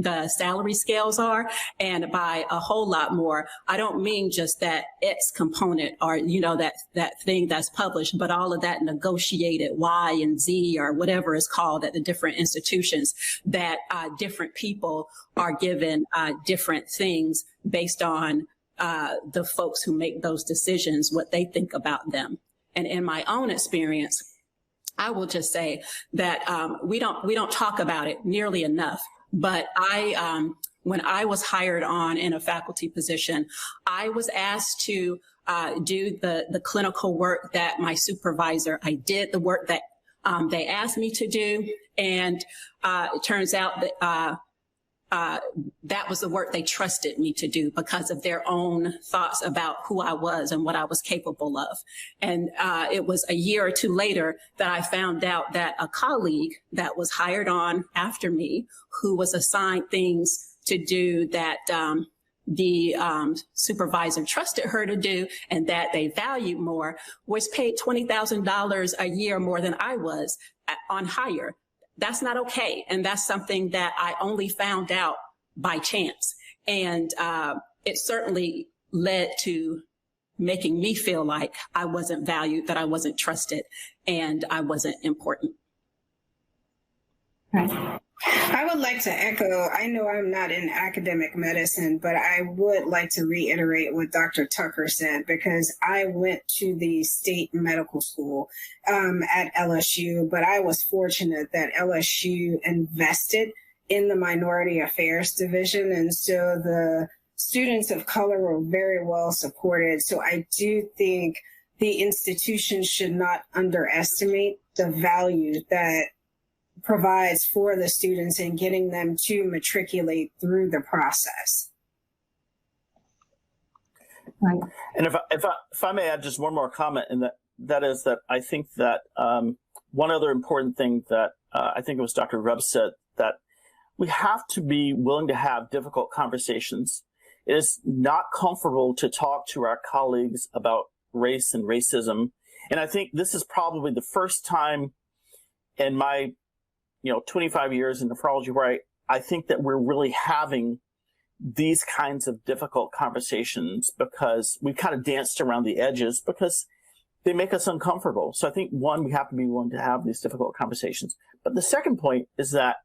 the salary scales are. And by a whole lot more, I don't mean just that X component or, that thing that's published, but all of that negotiated Y and Z or whatever is called at the different institutions, that different people are given different things based on the folks who make those decisions, what they think about them. And in my own experience, I will just say that we don't talk about it nearly enough. But when I was hired on in a faculty position, I was asked to do the clinical work that my supervisor, I did the work that they asked me to do. And it turns out that that was the work they trusted me to do because of their own thoughts about who I was and what I was capable of. And it was a year or two later that I found out that a colleague that was hired on after me, who was assigned things to do that the supervisor trusted her to do and that they valued more, was paid $20,000 a year more than I was on hire. That's not okay. And that's something that I only found out by chance. And it certainly led to making me feel like I wasn't valued, that I wasn't trusted, and I wasn't important. Right. I would like to echo, I know I'm not in academic medicine, but I would like to reiterate what Dr. Tucker said, because I went to the state medical school at LSU, but I was fortunate that LSU invested in the Minority Affairs Division. And so the students of color were very well supported. So I do think the institution should not underestimate the value that provides for the students and getting them to matriculate through the process. Right. And if I may add just one more comment, and that is that I think that one other important thing that I think it was Dr. Grubbs said, that we have to be willing to have difficult conversations. It is not comfortable to talk to our colleagues about race and racism. And I think this is probably the first time in my 25 years in nephrology where I think that we're really having these kinds of difficult conversations, because we've kind of danced around the edges because they make us uncomfortable. So I think, one, we have to be willing to have these difficult conversations. But the second point is that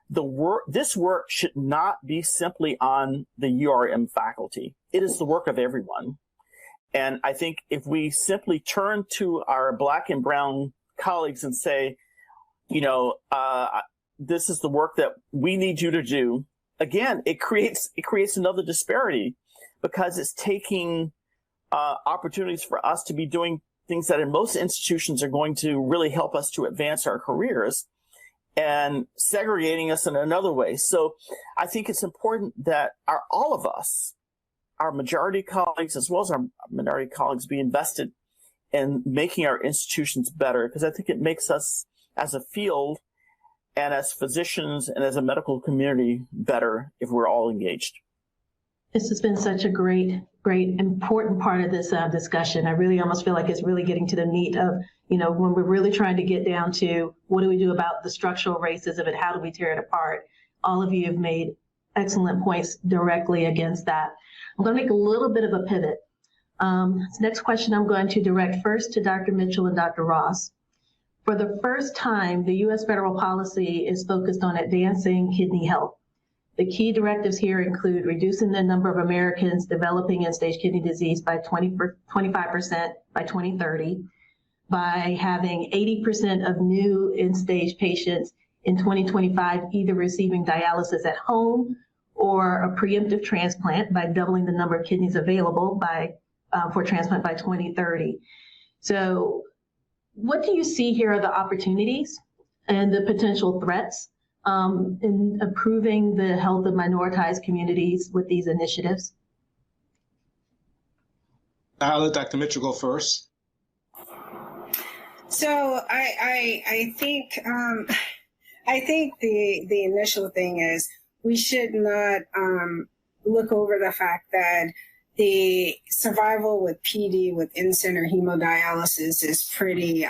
this work should not be simply on the URM faculty. It is the work of everyone. And I think if we simply turn to our Black and brown colleagues and say, this is the work that we need you to do, again, it creates another disparity, because it's taking opportunities for us to be doing things that in most institutions are going to really help us to advance our careers, and segregating us in another way. So I think it's important that all of us, our majority colleagues as well as our minority colleagues, be invested in making our institutions better, because I think it makes us as a field and as physicians and as a medical community better if we're all engaged. This has been such a great, important part of this discussion. I really almost feel like it's really getting to the meat of, when we're really trying to get down to what do we do about the structural racism and how do we tear it apart. All of you have made excellent points directly against that. I'm going to make a little bit of a pivot. This next question I'm going to direct first to Dr. Mitchell and Dr. Ross. For the first time, the U.S. federal policy is focused on advancing kidney health. The key directives here include reducing the number of Americans developing end-stage kidney disease by 25% by 2030, by having 80% of new end-stage patients in 2025 either receiving dialysis at home or a preemptive transplant, by doubling the number of kidneys available for transplant by 2030. So what do you see here are the opportunities and the potential threats in improving the health of minoritized communities with these initiatives? I'll let Dr. Mitchell go first. So I think the initial thing is we should not look over the fact that the survival with PD with in-center hemodialysis is pretty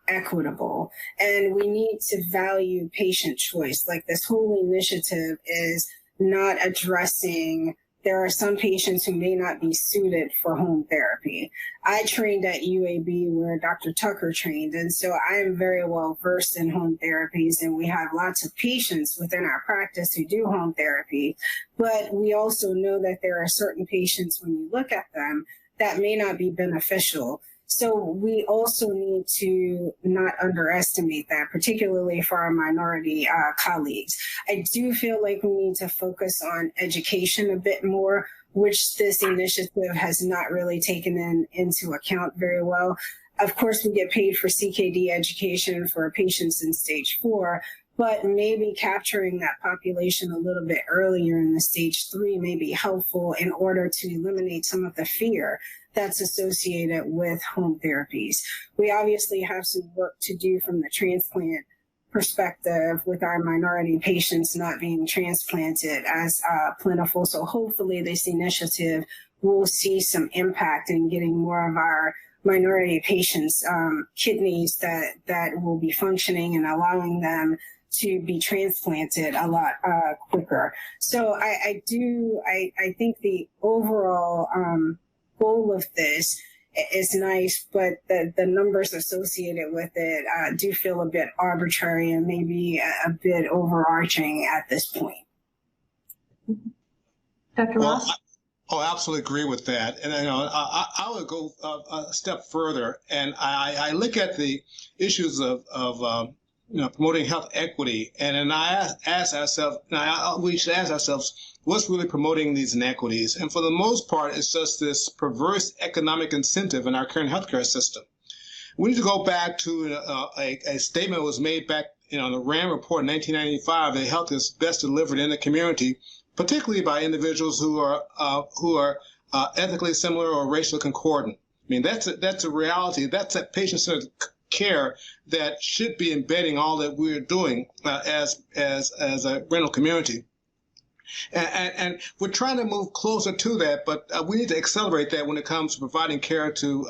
equitable, and we need to value patient choice. Like, this whole initiative is not addressing, there are some patients who may not be suited for home therapy. I trained at UAB where Dr. Tucker trained, and so I am very well versed in home therapies, and we have lots of patients within our practice who do home therapy. But we also know that there are certain patients, when you look at them, that may not be beneficial. So we also need to not underestimate that, particularly for our minority colleagues. I do feel like we need to focus on education a bit more, which this initiative has not really taken into account very well. Of course, we get paid for CKD education for patients in stage 4, but maybe capturing that population a little bit earlier in the stage 3 may be helpful in order to eliminate some of the fear that's associated with home therapies. We obviously have some work to do from the transplant perspective with our minority patients not being transplanted as plentiful. So hopefully this initiative will see some impact in getting more of our minority patients kidneys that will be functioning and allowing them to be transplanted a lot quicker. So I think the overall goal of this is nice, but the numbers associated with it do feel a bit arbitrary and maybe a bit overarching at this point. Dr. Ross? I absolutely agree with that. And I would go a step further, and I look at the issues of promoting health equity, and then we should ask ourselves, what's really promoting these inequities? And for the most part, it's just this perverse economic incentive in our current healthcare system. We need to go back to a statement that was made back in the RAND report in 1995 that health is best delivered in the community, particularly by individuals who are ethnically similar or racially concordant. I mean, that's a reality. That's a patient-centered care that should be embedding all that we're doing as a rental community. And we're trying to move closer to that, but we need to accelerate that when it comes to providing care to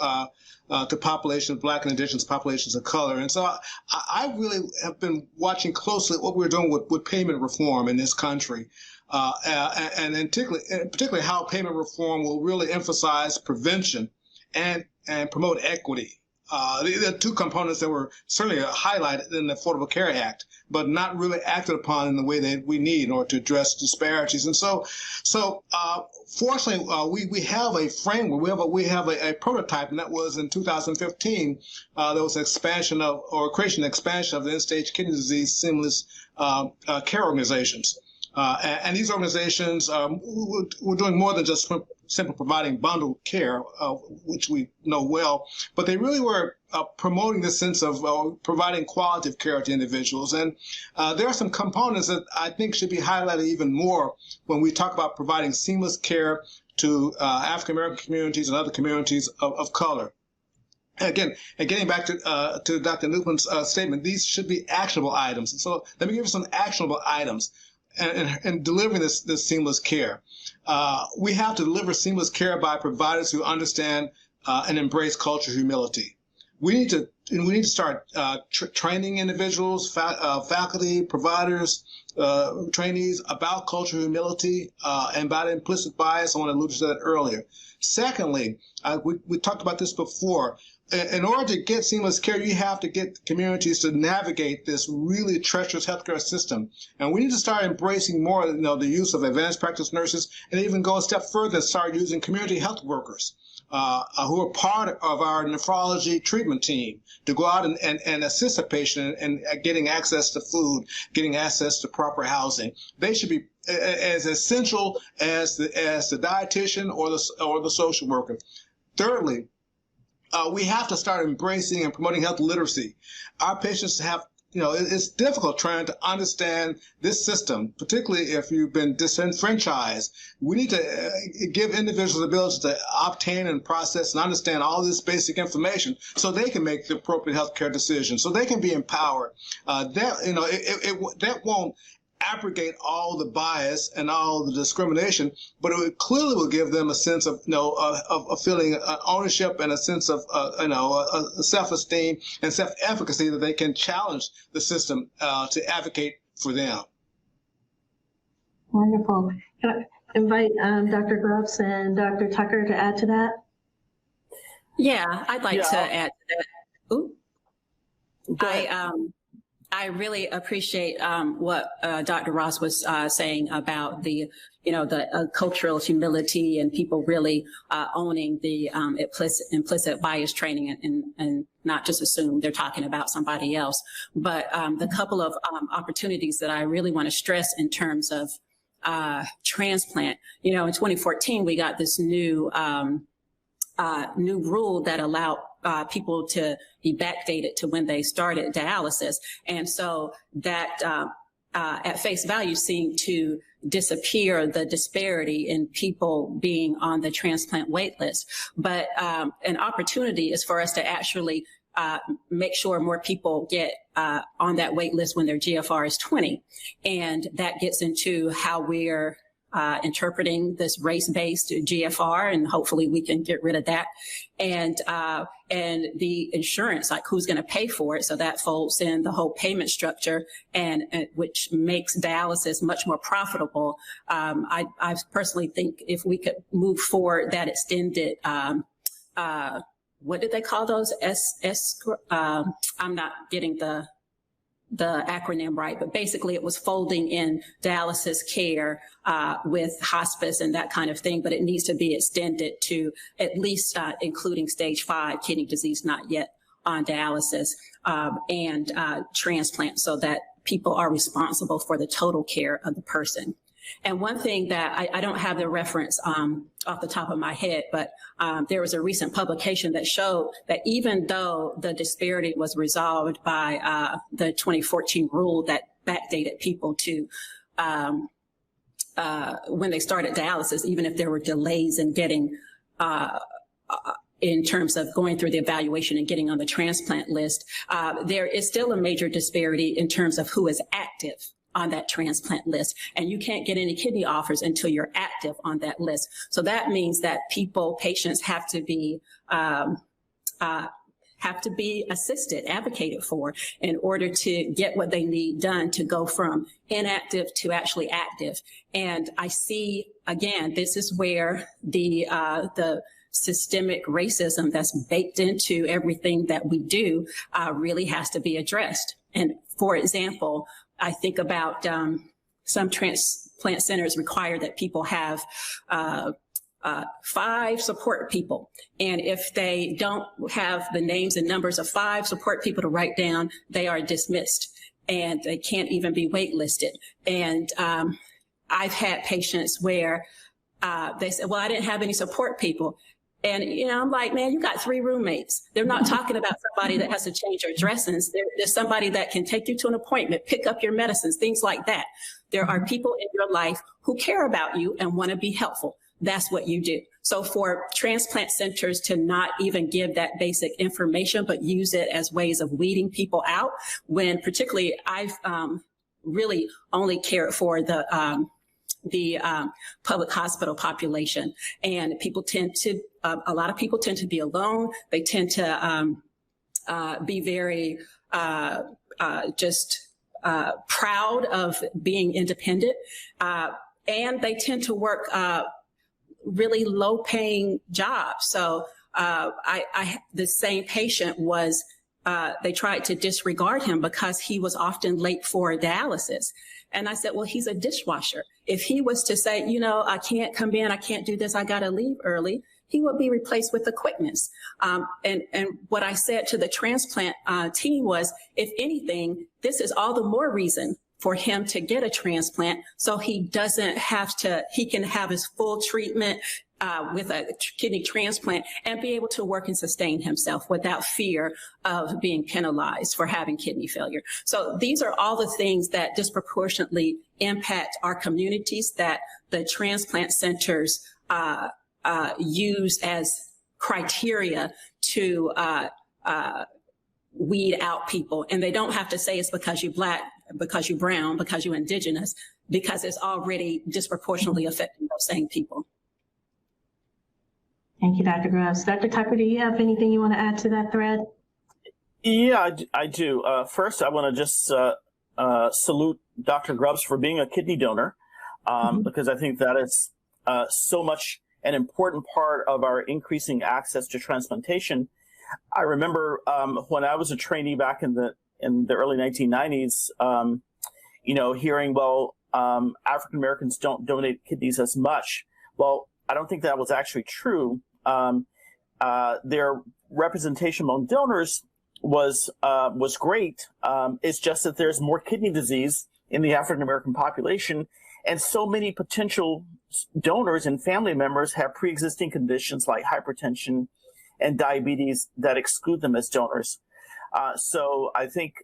populations, Black and Indigenous populations of color. And so I really have been watching closely what we're doing with payment reform in this country. And particularly how payment reform will really emphasize prevention and promote equity The two components that were certainly highlighted in the Affordable Care Act, but not really acted upon in the way that we need in order to address disparities. And so fortunately, we have a framework. We have a prototype, and that was in 2015. There was expansion of the end-stage kidney disease seamless care organizations. And these organizations were doing more than just simply providing bundled care, which we know well, but they really were promoting the sense of providing quality of care to individuals. And there are some components that I think should be highlighted even more when we talk about providing seamless care to African American communities and other communities of color. Again, and getting back to Dr. Newman's statement, these should be actionable items. And so let me give you some actionable items in delivering this seamless care. We have to deliver seamless care by providers who understand and embrace cultural humility. We need to start training individuals, faculty, providers, trainees about cultural humility and about implicit bias. I want to allude to that earlier. Secondly, we talked about this before. In order to get seamless care, you have to get communities to navigate this really treacherous healthcare system. And we need to start embracing more, the use of advanced practice nurses, and even go a step further and start using community health workers who are part of our nephrology treatment team to go out and assist a patient in getting access to food, getting access to proper housing. They should be as essential as the dietitian or the social worker. Thirdly, we have to start embracing and promoting health literacy. Our patients have, it's difficult trying to understand this system, particularly if you've been disenfranchised. We need to give individuals the ability to obtain and process and understand all this basic information so they can make the appropriate healthcare decisions, so they can be empowered. That won't abrogate all the bias and all the discrimination, but it clearly will give them a sense of, of feeling ownership and a sense of, self-esteem and self-efficacy that they can challenge the system to advocate for them. Wonderful. Can I invite Dr. Grubbs and Dr. Tucker to add to that? Yeah, I'd like to add to that. Ooh. I really appreciate what Dr. Ross was saying about the cultural humility and people really owning the implicit bias training and not just assume they're talking about somebody else. But the couple of opportunities that I really want to stress in terms of transplant, in 2014, we got this new rule that allowed people to be backdated to when they started dialysis. And so that at face value seemed to disappear the disparity in people being on the transplant wait list. But an opportunity is for us to actually make sure more people get on that wait list when their GFR is 20. And that gets into how we're interpreting this race-based GFR, and hopefully we can get rid of that. And the insurance, like who's going to pay for it. So that folds in the whole payment structure, and which makes dialysis much more profitable. I personally think if we could move forward that extended, what did they call those? I'm not getting the acronym right, but basically it was folding in dialysis care with hospice and that kind of thing, but it needs to be extended to at least including stage 5 kidney disease, not yet on dialysis, and transplant, so that people are responsible for the total care of the person. And one thing that I don't have the reference off the top of my head, but there was a recent publication that showed that even though the disparity was resolved by the 2014 rule that backdated people to when they started dialysis, even if there were delays in getting in terms of going through the evaluation and getting on the transplant list, there is still a major disparity in terms of who is active on that transplant list. And you can't get any kidney offers until you're active on that list. So that means that patients have to be assisted, advocated for, in order to get what they need done to go from inactive to actually active. And I see, again, this is where the systemic racism that's baked into everything that we do really has to be addressed. And for example, I think about some transplant centers require that people have 5 support people. And if they don't have the names and numbers of 5 support people to write down, they are dismissed and they can't even be waitlisted. And I've had patients where they said, well, I didn't have any support people. And, I'm like, man, you got 3 roommates. They're not talking about somebody that has to change your dressings. There's somebody that can take you to an appointment, pick up your medicines, things like that. There are people in your life who care about you and want to be helpful. That's what you do. So for transplant centers to not even give that basic information, but use it as ways of weeding people out, when particularly I've really only cared for the public hospital population, and people tend to, a lot of people tend to be alone. They tend to be very proud of being independent, and they tend to work really low-paying jobs. So the same patient was, they tried to disregard him because he was often late for dialysis. And I said, well, he's a dishwasher. If he was to say, I can't come in, I can't do this, I got to leave early, he would be replaced with the quickness. And what I said to the transplant team was, if anything, this is all the more reason for him to get a transplant, so he doesn't have to, he can have his full treatment with a kidney transplant and be able to work and sustain himself without fear of being penalized for having kidney failure. So these are all the things that disproportionately impact our communities that the transplant centers use as criteria to weed out people. And they don't have to say it's because you're Black, because you're brown, because you're indigenous, because it's already disproportionately affecting those same people. Thank you, Dr. Grubbs. Dr. Tucker, do you have anything you want to add to that thread? Yeah, I do. First, I want to just salute Dr. Grubbs for being a kidney donor, because I think that is so much an important part of our increasing access to transplantation. I remember when I was a trainee back in the early 1990s, hearing, well, African Americans don't donate kidneys as much. Well, I don't think that was actually true. Their representation among donors was great. It's just that there's more kidney disease in the African American population, and so many potential donors and family members have pre-existing conditions like hypertension and diabetes that exclude them as donors. So I think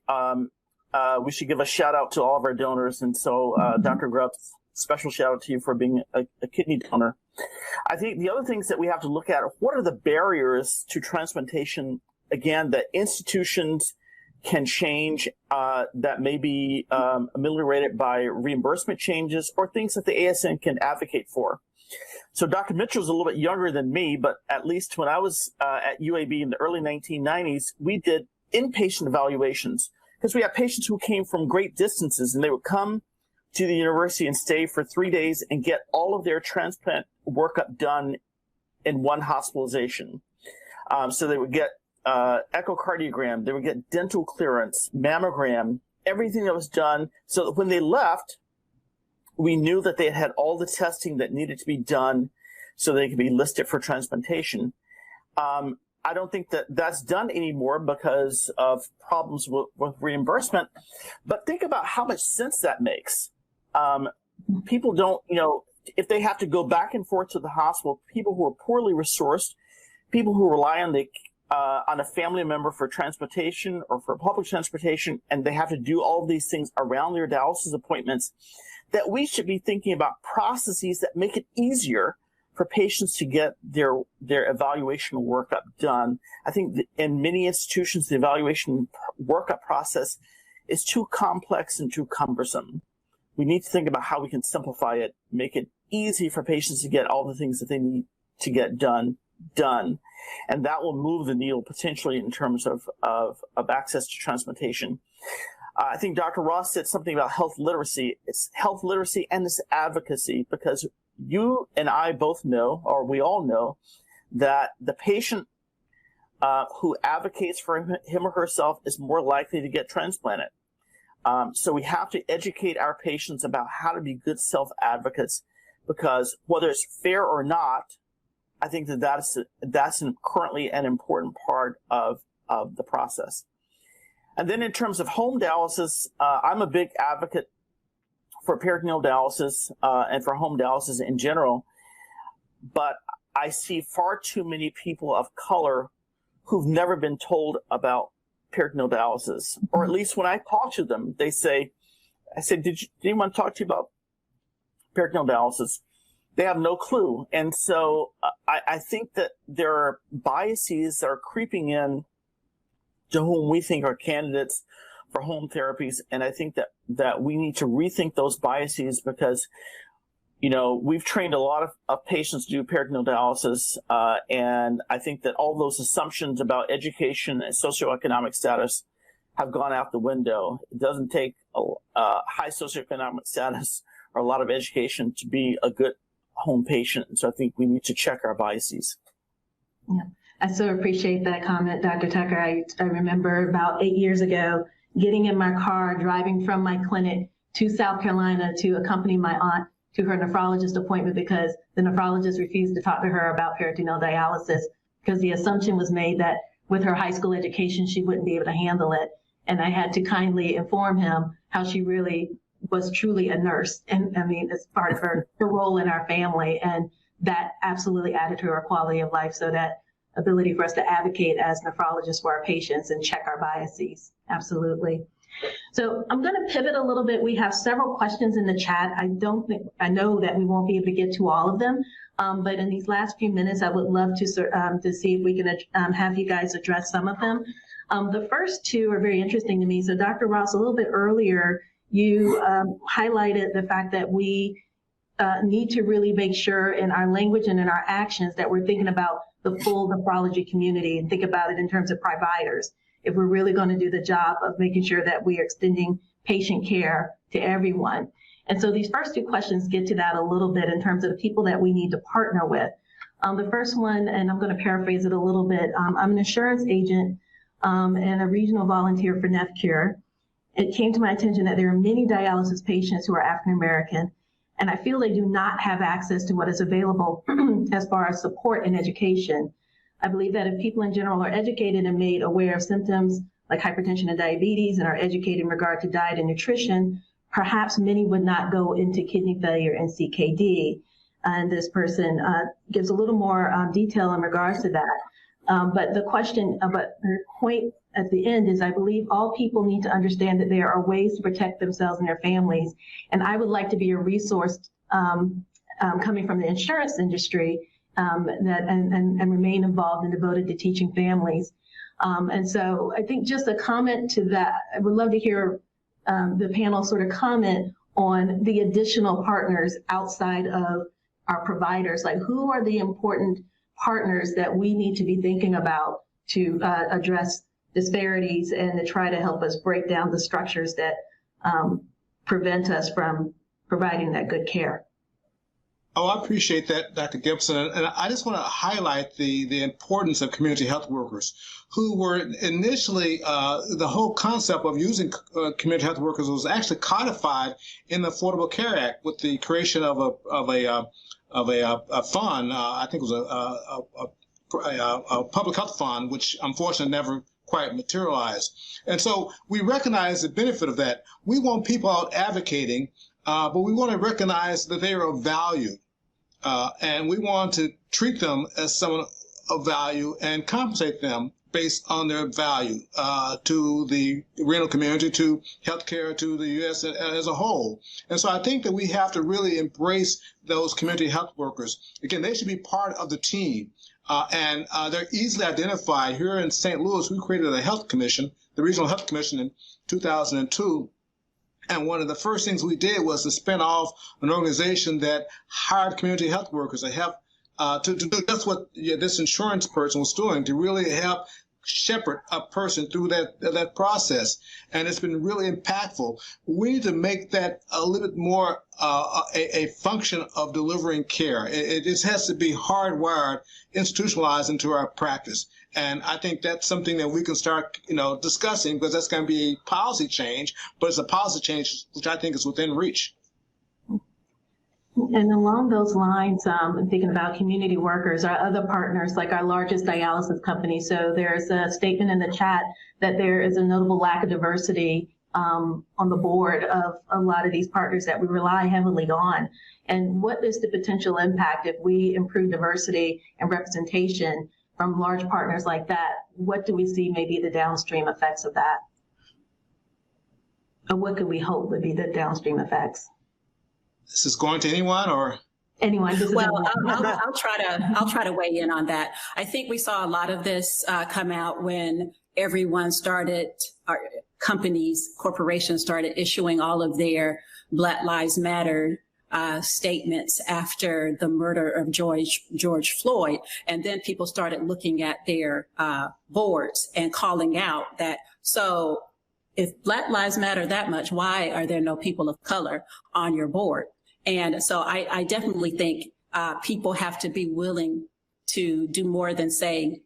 we should give a shout out to all of our donors. And so Dr. Grubbs, special shout out to you for being a kidney donor. I think the other things that we have to look at are what are the barriers to transplantation, again, that institutions can change that may be ameliorated by reimbursement changes or things that the ASN can advocate for. So Dr. Mitchell's a little bit younger than me, but at least when I was at UAB in the early 1990s, we did inpatient evaluations because we had patients who came from great distances, and they would come to the university and stay for 3 days and get all of their transplant workup done in one hospitalization. So they would get echocardiogram, they would get dental clearance, mammogram, everything that was done, so that when they left, we knew that they had all the testing that needed to be done so they could be listed for transplantation. I don't think that that's done anymore because of problems with reimbursement, but think about how much sense that makes. People don't, if they have to go back and forth to the hospital, people who are poorly resourced, people who rely on a family member for transportation or for public transportation, and they have to do all of these things around their dialysis appointments, that we should be thinking about processes that make it easier for patients to get their evaluation workup done. I think that in many institutions, the evaluation workup process is too complex and too cumbersome. We need to think about how we can simplify it, make it easy for patients to get all the things that they need to get done. And that will move the needle potentially in terms of access to transplantation. I think Dr. Ross said something about health literacy. It's health literacy and it's advocacy, because you and I both know, or we all know, that the patient who advocates for him or herself is more likely to get transplanted. So we have to educate our patients about how to be good self-advocates, because whether it's fair or not, I think that's currently an important part of the process. And then in terms of home dialysis, I'm a big advocate for peritoneal dialysis and for home dialysis in general, but I see far too many people of color who've never been told about peritoneal dialysis, or at least when I talk to them, I say, did anyone talk to you about peritoneal dialysis? They have no clue. And so I think that there are biases that are creeping in to whom we think are candidates for home therapies. And I think that we need to rethink those biases, because we've trained a lot of patients to do peritoneal dialysis, and I think that all those assumptions about education and socioeconomic status have gone out the window. It doesn't take a high socioeconomic status or a lot of education to be a good home patient, and so I think we need to check our biases. Yeah, I so appreciate that comment, Dr. Tucker. I remember about 8 years ago getting in my car, driving from my clinic to South Carolina to accompany my aunt to her nephrologist appointment, because the nephrologist refused to talk to her about peritoneal dialysis, because the assumption was made that with her high school education, she wouldn't be able to handle it. And I had to kindly inform him how she really was truly a nurse. And I mean, it's part of her role in our family. And that absolutely added to her quality of life. So that ability for us to advocate as nephrologists for our patients and check our biases. Absolutely. So I'm going to pivot a little bit. We have several questions in the chat. I know that we won't be able to get to all of them, but in these last few minutes, I would love to see if we can have you guys address some of them. The first two are very interesting to me. So Dr. Ross, a little bit earlier, you highlighted the fact that we need to really make sure in our language and in our actions that we're thinking about the full nephrology community and think about it in terms of providers, if we're really going to do the job of making sure that we are extending patient care to everyone. And so these first two questions get to that a little bit in terms of the people that we need to partner with. The first one, and I'm going to paraphrase it a little bit, I'm an insurance agent and a regional volunteer for NephCure. It came to my attention that there are many dialysis patients who are African American, and I feel they do not have access to what is available as far as support and education. I believe that if people in general are educated and made aware of symptoms like hypertension and diabetes and are educated in regard to diet and nutrition, perhaps many would not go into kidney failure and CKD. And this person gives a little more detail in regards to that. But the question, but her point at the end is, I believe all people need to understand that there are ways to protect themselves and their families. And I would like to be a resource coming from the insurance industry and remain involved and devoted to teaching families. And so I think just a comment to that, I would love to hear the panel sort of comment on the additional partners outside of our providers. Like, who are the important partners that we need to be thinking about to address disparities and to try to help us break down the structures that prevent us from providing that good care? Oh, I appreciate that, Dr. Gibson. And I just want to highlight the importance of community health workers, who were initially, the whole concept of using community health workers was actually codified in the Affordable Care Act with the creation of a fund. I think it was a public health fund, which unfortunately never quite materialized. And so we recognize the benefit of that. We want people out advocating, but we want to recognize that they are of value. And we want to treat them as someone of value and compensate them based on their value to the renal community, to healthcare, to the U.S. as a whole. And so I think that we have to really embrace those community health workers. Again, they should be part of the team. And they're easily identified. Here in St. Louis, we created a health commission, the Regional Health Commission, in 2002. And one of the first things we did was to spin off an organization that hired community health workers to help to do just what this insurance person was doing, to really help shepherd a person through that process, and it's been really impactful. We need to make that a little bit more a function of delivering care. It just has to be hardwired, institutionalized into our practice. And I think that's something that we can start, discussing, because that's going to be a policy change, but it's a policy change which I think is within reach. And along those lines, I'm thinking about community workers, our other partners, like our largest dialysis company. So there's a statement in the chat that there is a notable lack of diversity on the board of a lot of these partners that we rely heavily on. And what is the potential impact if we improve diversity and representation from large partners like that? What do we see may be the downstream effects of that? Or what could we hope would be the downstream effects? This is going to anyone or? Anyone. Well, I'll try to weigh in on that. I think we saw a lot of this come out when everyone started, companies, corporations started issuing all of their Black Lives Matter statements after the murder of George Floyd. And then people started looking at their boards and calling out that, so if Black Lives Matter that much, why are there no people of color on your board? And so I definitely think people have to be willing to do more than say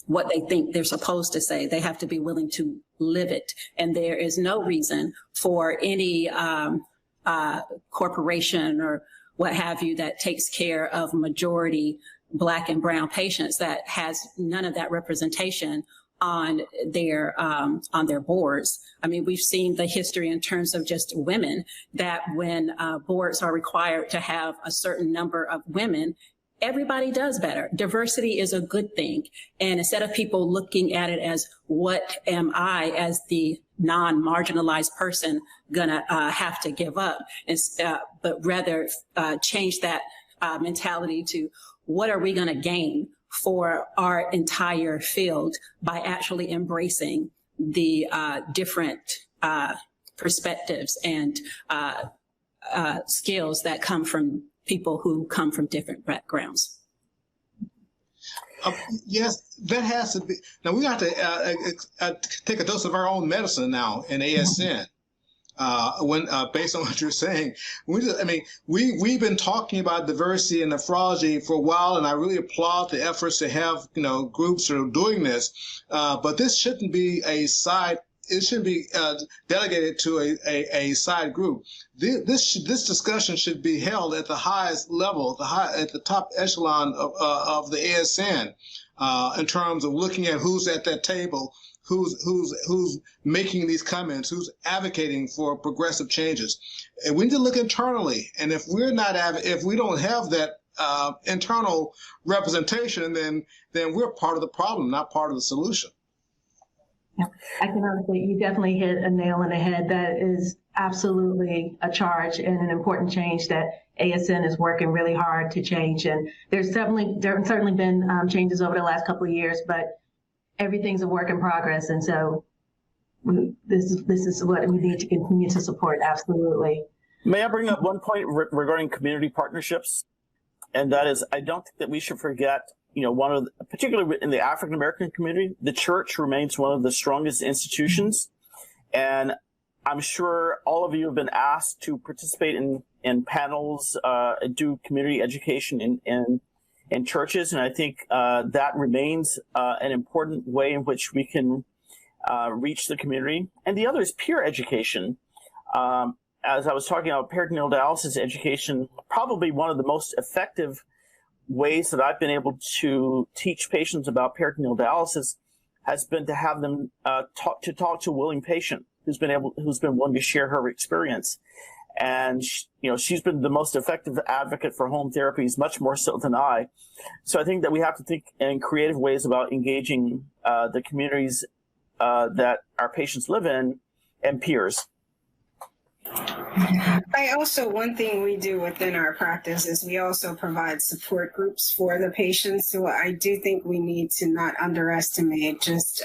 what they think they're supposed to say. They have to be willing to live it. And there is no reason for any corporation or what have you that takes care of majority Black and brown patients that has none of that representation on their boards. I mean, we've seen the history in terms of just women, that when boards are required to have a certain number of women, everybody does better. Diversity is a good thing. And instead of people looking at it as, what am I as the non-marginalized person gonna have to give up, but rather change that mentality to, what are we gonna gain for our entire field by actually embracing the different perspectives and skills that come from people who come from different backgrounds. Yes, that has to be. Now we have to take a dose of our own medicine now in ASN. When based on what you're saying, we've been talking about diversity in nephrology for a while, and I really applaud the efforts to have groups that are doing this. But this shouldn't be a side. It shouldn't be delegated to a side group. This discussion should be held at the highest level, at the top echelon of the ASN, in terms of looking at who's at that table, who's making these comments, who's advocating for progressive changes. And we need to look internally. And if we don't have that internal representation, then we're part of the problem, not part of the solution. Yeah, I can honestly, you definitely hit a nail on the head. That is absolutely a charge and an important change that ASN is working really hard to change. And there have certainly been changes over the last couple of years, but everything's a work in progress. And so this is what we need to continue to support. Absolutely. May I bring up one point regarding community partnerships? And that is, I don't think that we should forget, particularly in the African American community, the church remains one of the strongest institutions. And I'm sure all of you have been asked to participate in panels, do community education in churches. And I think that remains an important way in which we can reach the community. And the other is peer education. As I was talking about peritoneal dialysis education, probably one of the most effective ways that I've been able to teach patients about peritoneal dialysis has been to have them talk to a willing patient who's been willing to share her experience. And she's been the most effective advocate for home therapies, much more so than I. So I think that we have to think in creative ways about engaging the communities that our patients live in and peers. One thing we do within our practice is we also provide support groups for the patients. So I do think we need to not underestimate, just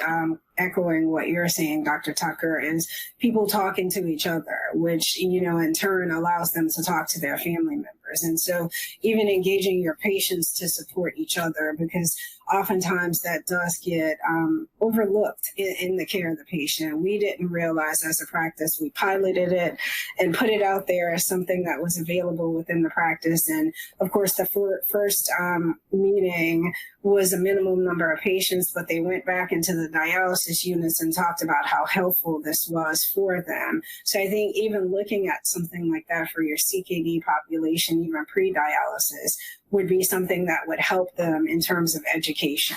echoing what you're saying, Dr. Tucker, is people talking to each other, which, in turn allows them to talk to their family members. biomarkers. And so even engaging your patients to support each other, because oftentimes that does get overlooked in the care of the patient. We didn't realize as a practice, we piloted it and put it out there as something that was available within the practice. And of course, the first meeting was a minimum number of patients, but they went back into the dialysis units and talked about how helpful this was for them. So I think even looking at something like that for your CKD population, even pre-dialysis, would be something that would help them in terms of education.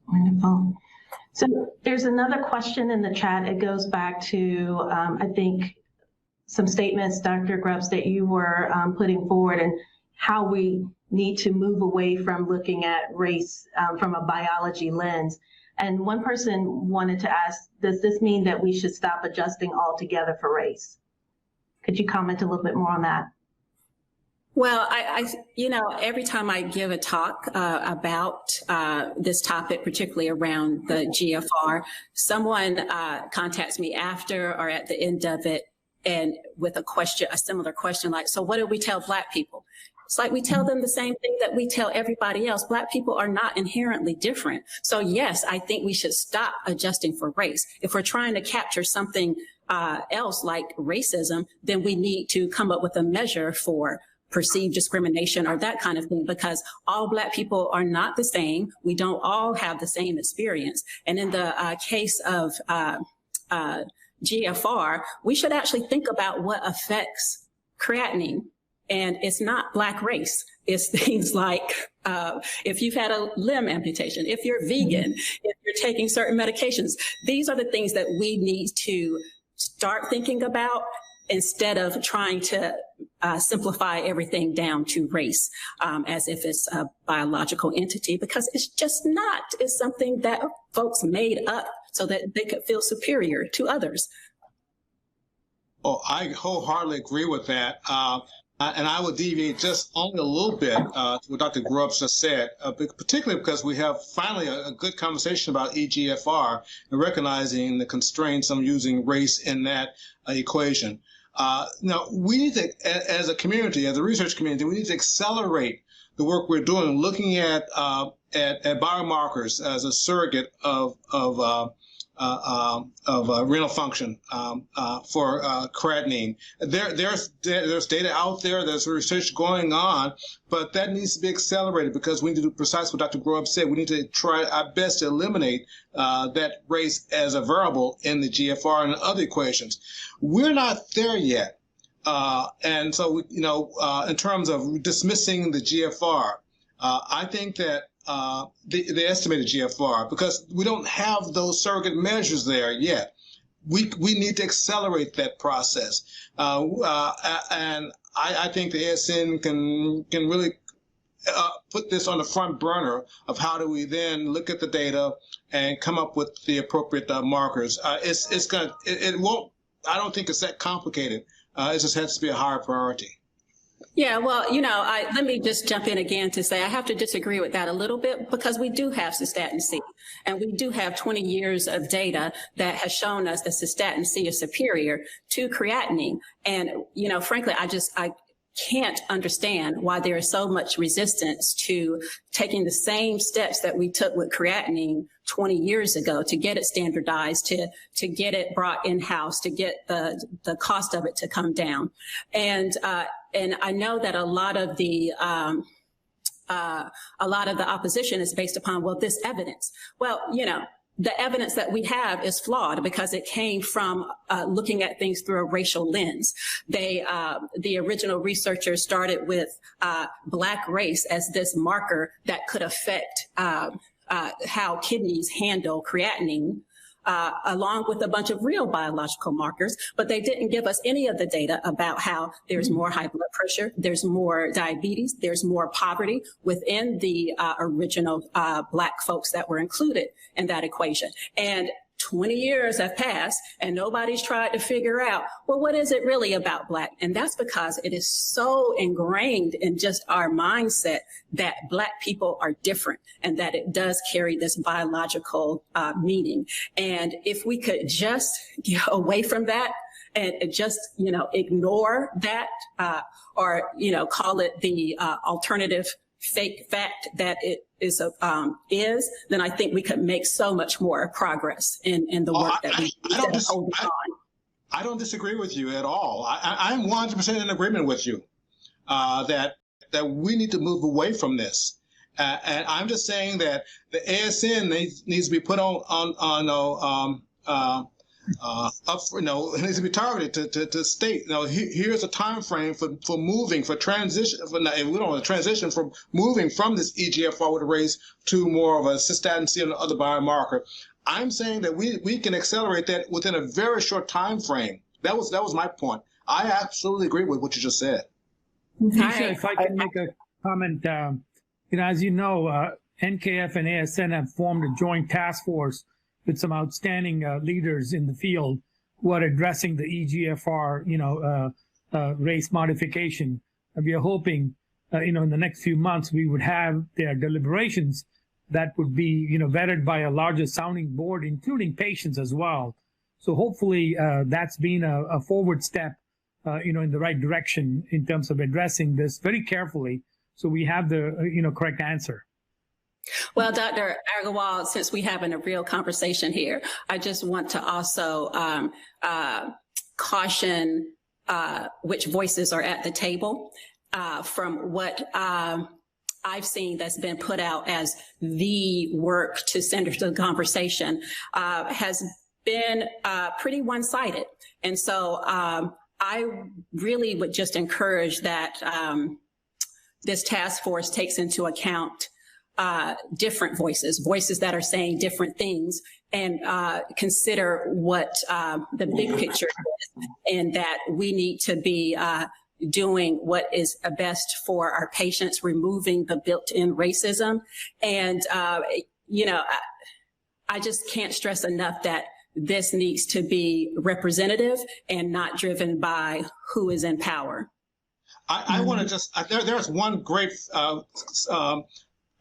Wonderful. So there's another question in the chat. It goes back to, I think, some statements, Dr. Grubbs, that you were putting forward, and how we need to move away from looking at race from a biology lens. And one person wanted to ask, does this mean that we should stop adjusting altogether for race? Could you comment a little bit more on that? Well, every time I give a talk about this topic, particularly around the GFR, someone contacts me after or at the end of it, and with a similar question like, so what do we tell Black people? It's like we tell them the same thing that we tell everybody else. Black people are not inherently different. So yes, I think we should stop adjusting for race. If we're trying to capture something else like racism, then we need to come up with a measure for perceived discrimination or that kind of thing, because all Black people are not the same. We don't all have the same experience. And in the case of GFR, we should actually think about what affects creatinine. And it's not Black race. It's things like if you've had a limb amputation, if you're vegan, if you're taking certain medications. These are the things that we need to start thinking about instead of trying to simplify everything down to race as if it's a biological entity, because it's just not. It's something that folks made up so that they could feel superior to others. Oh, I wholeheartedly agree with that. And I would deviate just only a little bit to what Dr. Grubbs just said, particularly because we have finally a good conversation about EGFR and recognizing the constraints on using race in that equation. Now, we need to, as a community, as a research community, we need to accelerate the work we're doing, looking at biomarkers as a surrogate of renal function for creatinine. There's data out there, there's research going on, but that needs to be accelerated because we need to do precisely what Dr. Grubbs said. We need to try our best to eliminate that race as a variable in the GFR and other equations. We're not there yet. And so, in terms of dismissing the GFR, I think that the estimated GFR, because we don't have those surrogate measures there yet. We need to accelerate that process. And I think the ASN can really put this on the front burner of how do we then look at the data and come up with the appropriate markers. It won't, I don't think it's that complicated. It just has to be a higher priority. Yeah, well, let me just jump in again to say I have to disagree with that a little bit, because we do have cystatin C, and we do have 20 years of data that has shown us that cystatin C is superior to creatinine. And, frankly, I can't understand why there is so much resistance to taking the same steps that we took with creatinine 20 years ago to get it standardized, to get it brought in-house, to get the cost of it to come down. And I know that a lot of the opposition is based upon, well, this evidence. Well, the evidence that we have is flawed because it came from looking at things through a racial lens. The original researchers started with Black race as this marker that could affect how kidneys handle creatinine, along with a bunch of real biological markers, but they didn't give us any of the data about how there's more high blood pressure, there's more diabetes, there's more poverty within the original Black folks that were included in that equation. And 20 years have passed and nobody's tried to figure out, well, what is it really about Black? And that's because it is so ingrained in just our mindset that Black people are different and that it does carry this biological meaning. And if we could just get away from that and just, ignore that, or, call it the alternative fake fact that it is, then I think we could make so much more progress in the work that we do. I don't disagree with you at all. I'm 100% in agreement with you that we need to move away from this. And I'm just saying that the ASN needs to be put it needs to be targeted to state, here's a time frame for moving, for transition, we don't want to transition from moving from this EGFR with a race to more of a cystatin C and other biomarker. I'm saying that we can accelerate that within a very short time frame. That was my point. I absolutely agree with what you just said. Tisha, if I can make a comment, as you know, NKF and ASN have formed a joint task force with some outstanding leaders in the field who are addressing the EGFR, race modification. And we are hoping, in the next few months, we would have their deliberations that would be, vetted by a larger sounding board, including patients as well. So hopefully that's been a forward step, in the right direction in terms of addressing this very carefully, so we have the, correct answer. Well, Dr. Agarwal, since we're having a real conversation here, I just want to also caution which voices are at the table. From what I've seen that's been put out as the work to center the conversation has been pretty one-sided. And so I really would just encourage that this task force takes into account different voices that are saying different things, and consider what the big picture is, and that we need to be doing what is best for our patients, removing the built-in racism. And, I just can't stress enough that this needs to be representative and not driven by who is in power. I want to just, there's one great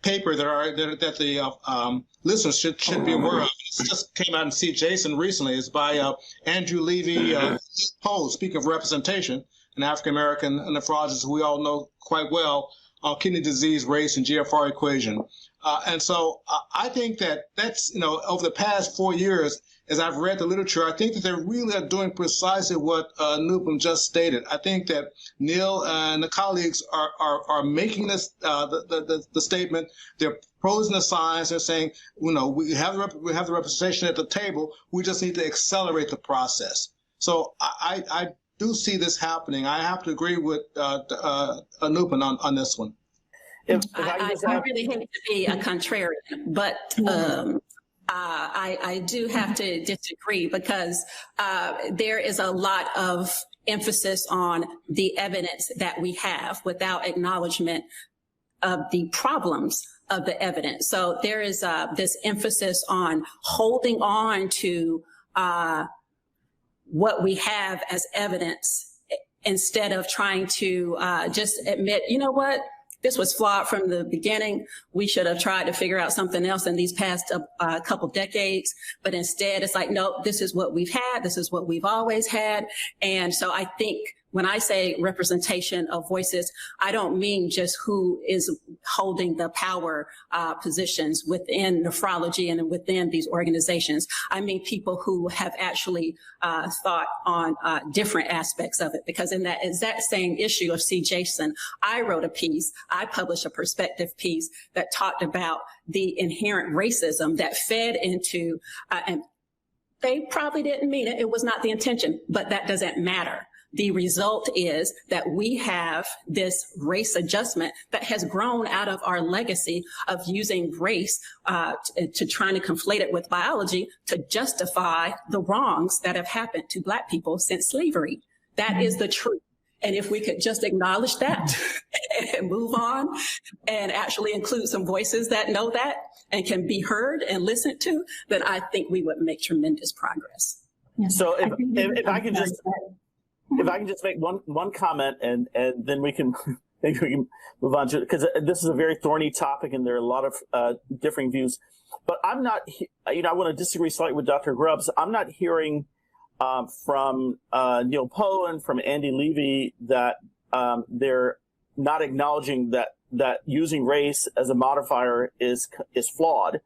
paper that the listeners should be aware of. It just came out in See Jason recently. It's by Andrew Levy Poe, speaking of representation, an African-American nephrologist who we all know quite well, on kidney disease, race, and GFR equation. And so I think that's, over the past 4 years, as I've read the literature, I think that they really are doing precisely what Nupam just stated. I think that Neil and the colleagues are making this the statement. They're proposing the science. They're saying, we have the representation at the table. We just need to accelerate the process. So I do see this happening. I have to agree with Nupam on this one. I really hate to be a contrarian, but I do have to disagree, because there is a lot of emphasis on the evidence that we have without acknowledgement of the problems of the evidence. So there is this emphasis on holding on to what we have as evidence, instead of trying to just admit, this was flawed from the beginning. We should have tried to figure out something else in these past couple decades. But instead, it's like, no, this is what we've had. This is what we've always had. And so I think when I say representation of voices, I don't mean just who is holding the power positions within nephrology and within these organizations. I mean people who have actually thought on different aspects of it. Because in that exact same issue of C. Jason, I wrote a piece, I published a perspective piece that talked about the inherent racism that fed into, and they probably didn't mean it, it was not the intention, but that doesn't matter. The result is that we have this race adjustment that has grown out of our legacy of using race to trying to conflate it with biology to justify the wrongs that have happened to Black people since slavery. That is the truth. And if we could just acknowledge that and move on and actually include some voices that know that and can be heard and listened to, then I think we would make tremendous progress. So if I can just... If I can just make one comment, and then we can move on to it, because this is a very thorny topic and there are a lot of differing views. But I'm not, I want to disagree slightly with Dr. Grubbs. I'm not hearing from Neil Poe and from Andy Levy that they're not acknowledging that using race as a modifier is flawed.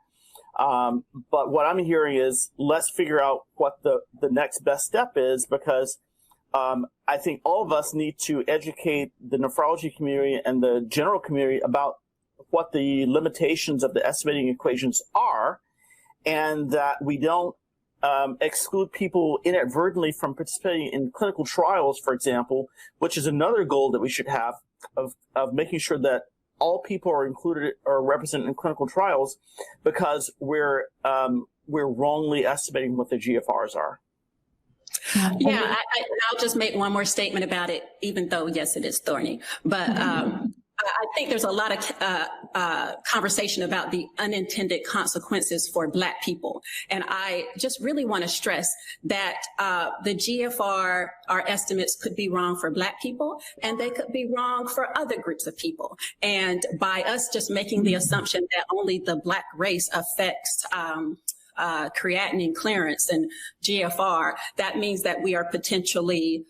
But what I'm hearing is let's figure out what the next best step is, because I think all of us need to educate the nephrology community and the general community about what the limitations of the estimating equations are, and that we don't exclude people inadvertently from participating in clinical trials, for example, which is another goal that we should have of making sure that all people are included or represented in clinical trials, because we're wrongly estimating what the GFRs are. Yeah, I'll just make one more statement about it, even though, yes, it is thorny. But I think there's a lot of conversation about the unintended consequences for Black people. And I just really want to stress that the GFR, our estimates could be wrong for Black people, and they could be wrong for other groups of people. And by us just making the assumption that only the Black race affects creatinine clearance and GFR, that means that we are potentially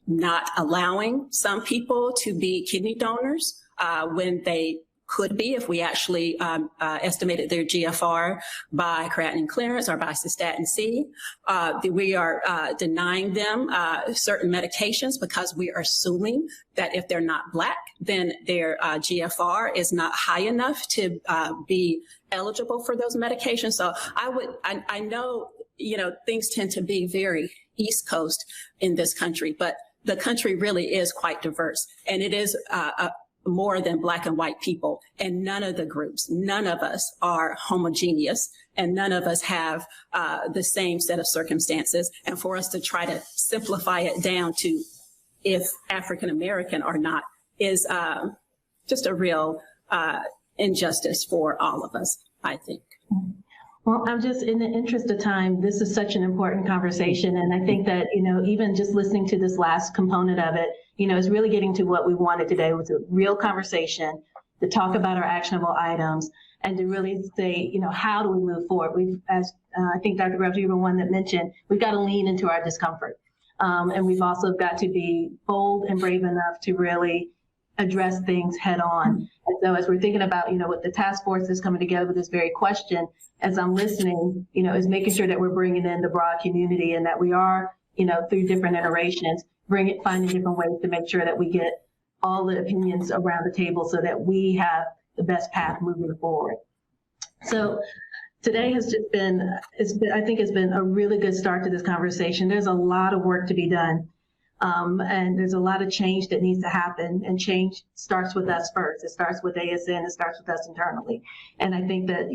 not allowing some people to be kidney donors when they could be, if we actually estimated their GFR by creatinine clearance or by cystatin C. We are denying them certain medications because we are assuming that if they're not Black, then their GFR is not high enough to be eligible for those medications. So I know, things tend to be very East Coast in this country, but the country really is quite diverse, and it is more than Black and white people. And none of the groups, none of us are homogeneous, and none of us have the same set of circumstances. And for us to try to simplify it down to if African American or not is just a real injustice for all of us, I think. Well, I'm just, in the interest of time, this is such an important conversation. And I think that, even just listening to this last component of it, is really getting to what we wanted today, was a real conversation to talk about our actionable items and to really say, how do we move forward? As I think Dr. Grubbs, you were one that mentioned, we've got to lean into our discomfort. And we've also got to be bold and brave enough to really address things head on. And so as we're thinking about, what the task force is coming together with this very question, as I'm listening, is making sure that we're bringing in the broad community and that we are, through different iterations, finding different ways to make sure that we get all the opinions around the table so that we have the best path moving forward. So today has just been, I think it's been a really good start to this conversation. There's a lot of work to be done. And there's a lot of change that needs to happen, and change starts with us first. It starts with ASN, it starts with us internally. And I think that,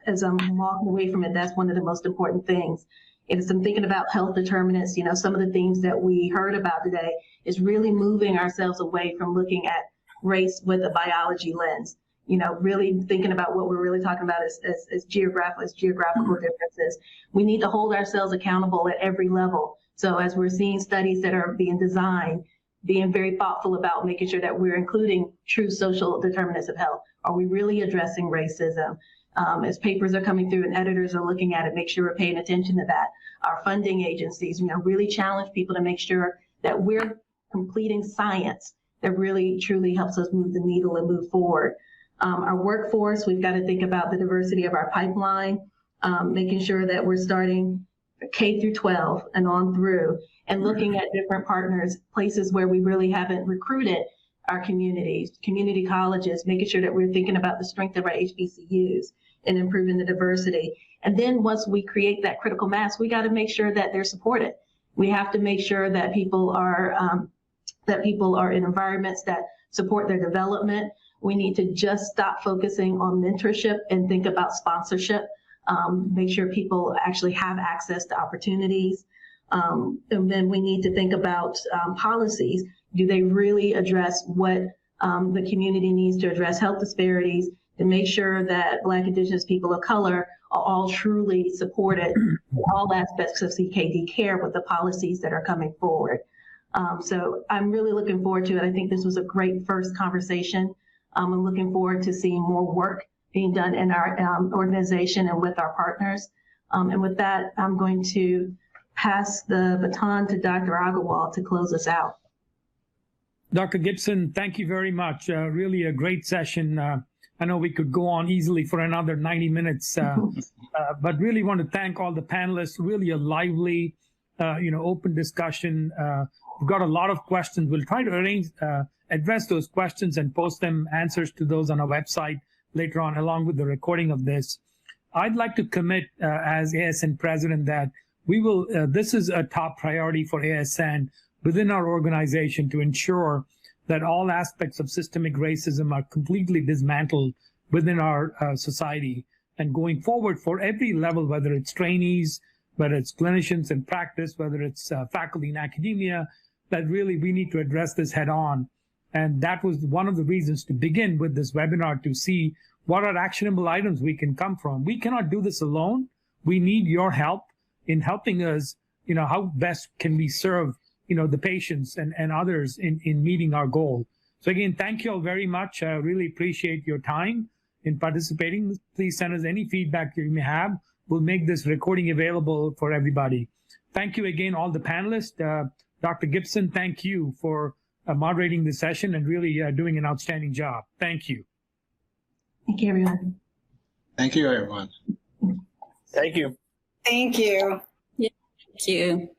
as I'm walking away from it, that's one of the most important things. And as I'm thinking about health determinants, some of the things that we heard about today is really moving ourselves away from looking at race with a biology lens. Really thinking about what we're really talking about is geographical differences. We need to hold ourselves accountable at every level. So as we're seeing studies that are being designed, being very thoughtful about making sure that we're including true social determinants of health. Are we really addressing racism? As papers are coming through and editors are looking at it, make sure we're paying attention to that. Our funding agencies, really challenge people to make sure that we're completing science that really truly helps us move the needle and move forward. Our workforce, we've got to think about the diversity of our pipeline, making sure that we're starting K through 12 and on through, and looking at different partners, places where we really haven't recruited our communities, community colleges, making sure that we're thinking about the strength of our HBCUs and improving the diversity. And then once we create that critical mass, we got to make sure that they're supported. We have to make sure that people are in environments that support their development. We need to just stop focusing on mentorship and think about sponsorship. Make sure people actually have access to opportunities. And then we need to think about policies. Do they really address what the community needs to address health disparities, to make sure that Black, Indigenous people of color are all truly supported in all aspects of CKD care with the policies that are coming forward. So I'm really looking forward to it. I think this was a great first conversation. I'm looking forward to seeing more work being done in our organization and with our partners. And with that, I'm going to pass the baton to Dr. Agarwal to close us out. Dr. Gibson, thank you very much. Really a great session. I know we could go on easily for another 90 minutes, but really want to thank all the panelists. Really a lively, open discussion. We've got a lot of questions. We'll try to address those questions and post them, answers to those on our website later on, along with the recording of this. I'd like to commit as ASN president that we will, this is a top priority for ASN within our organization to ensure that all aspects of systemic racism are completely dismantled within our society. And going forward for every level, whether it's trainees, whether it's clinicians in practice, whether it's faculty in academia, that really we need to address this head on. And that was one of the reasons to begin with this webinar, to see what are actionable items we can come from. We cannot do this alone. We need your help in helping us, how best can we serve the patients and others in meeting our goal. So again, thank you all very much. I really appreciate your time in participating. Please send us any feedback that you may have. We'll make this recording available for everybody. Thank you again, all the panelists. Dr. Gibson, thank you for moderating the session and really doing an outstanding job. Thank you. Thank you, everyone. Thank you, everyone. Thank you. Thank you. Yeah, thank you.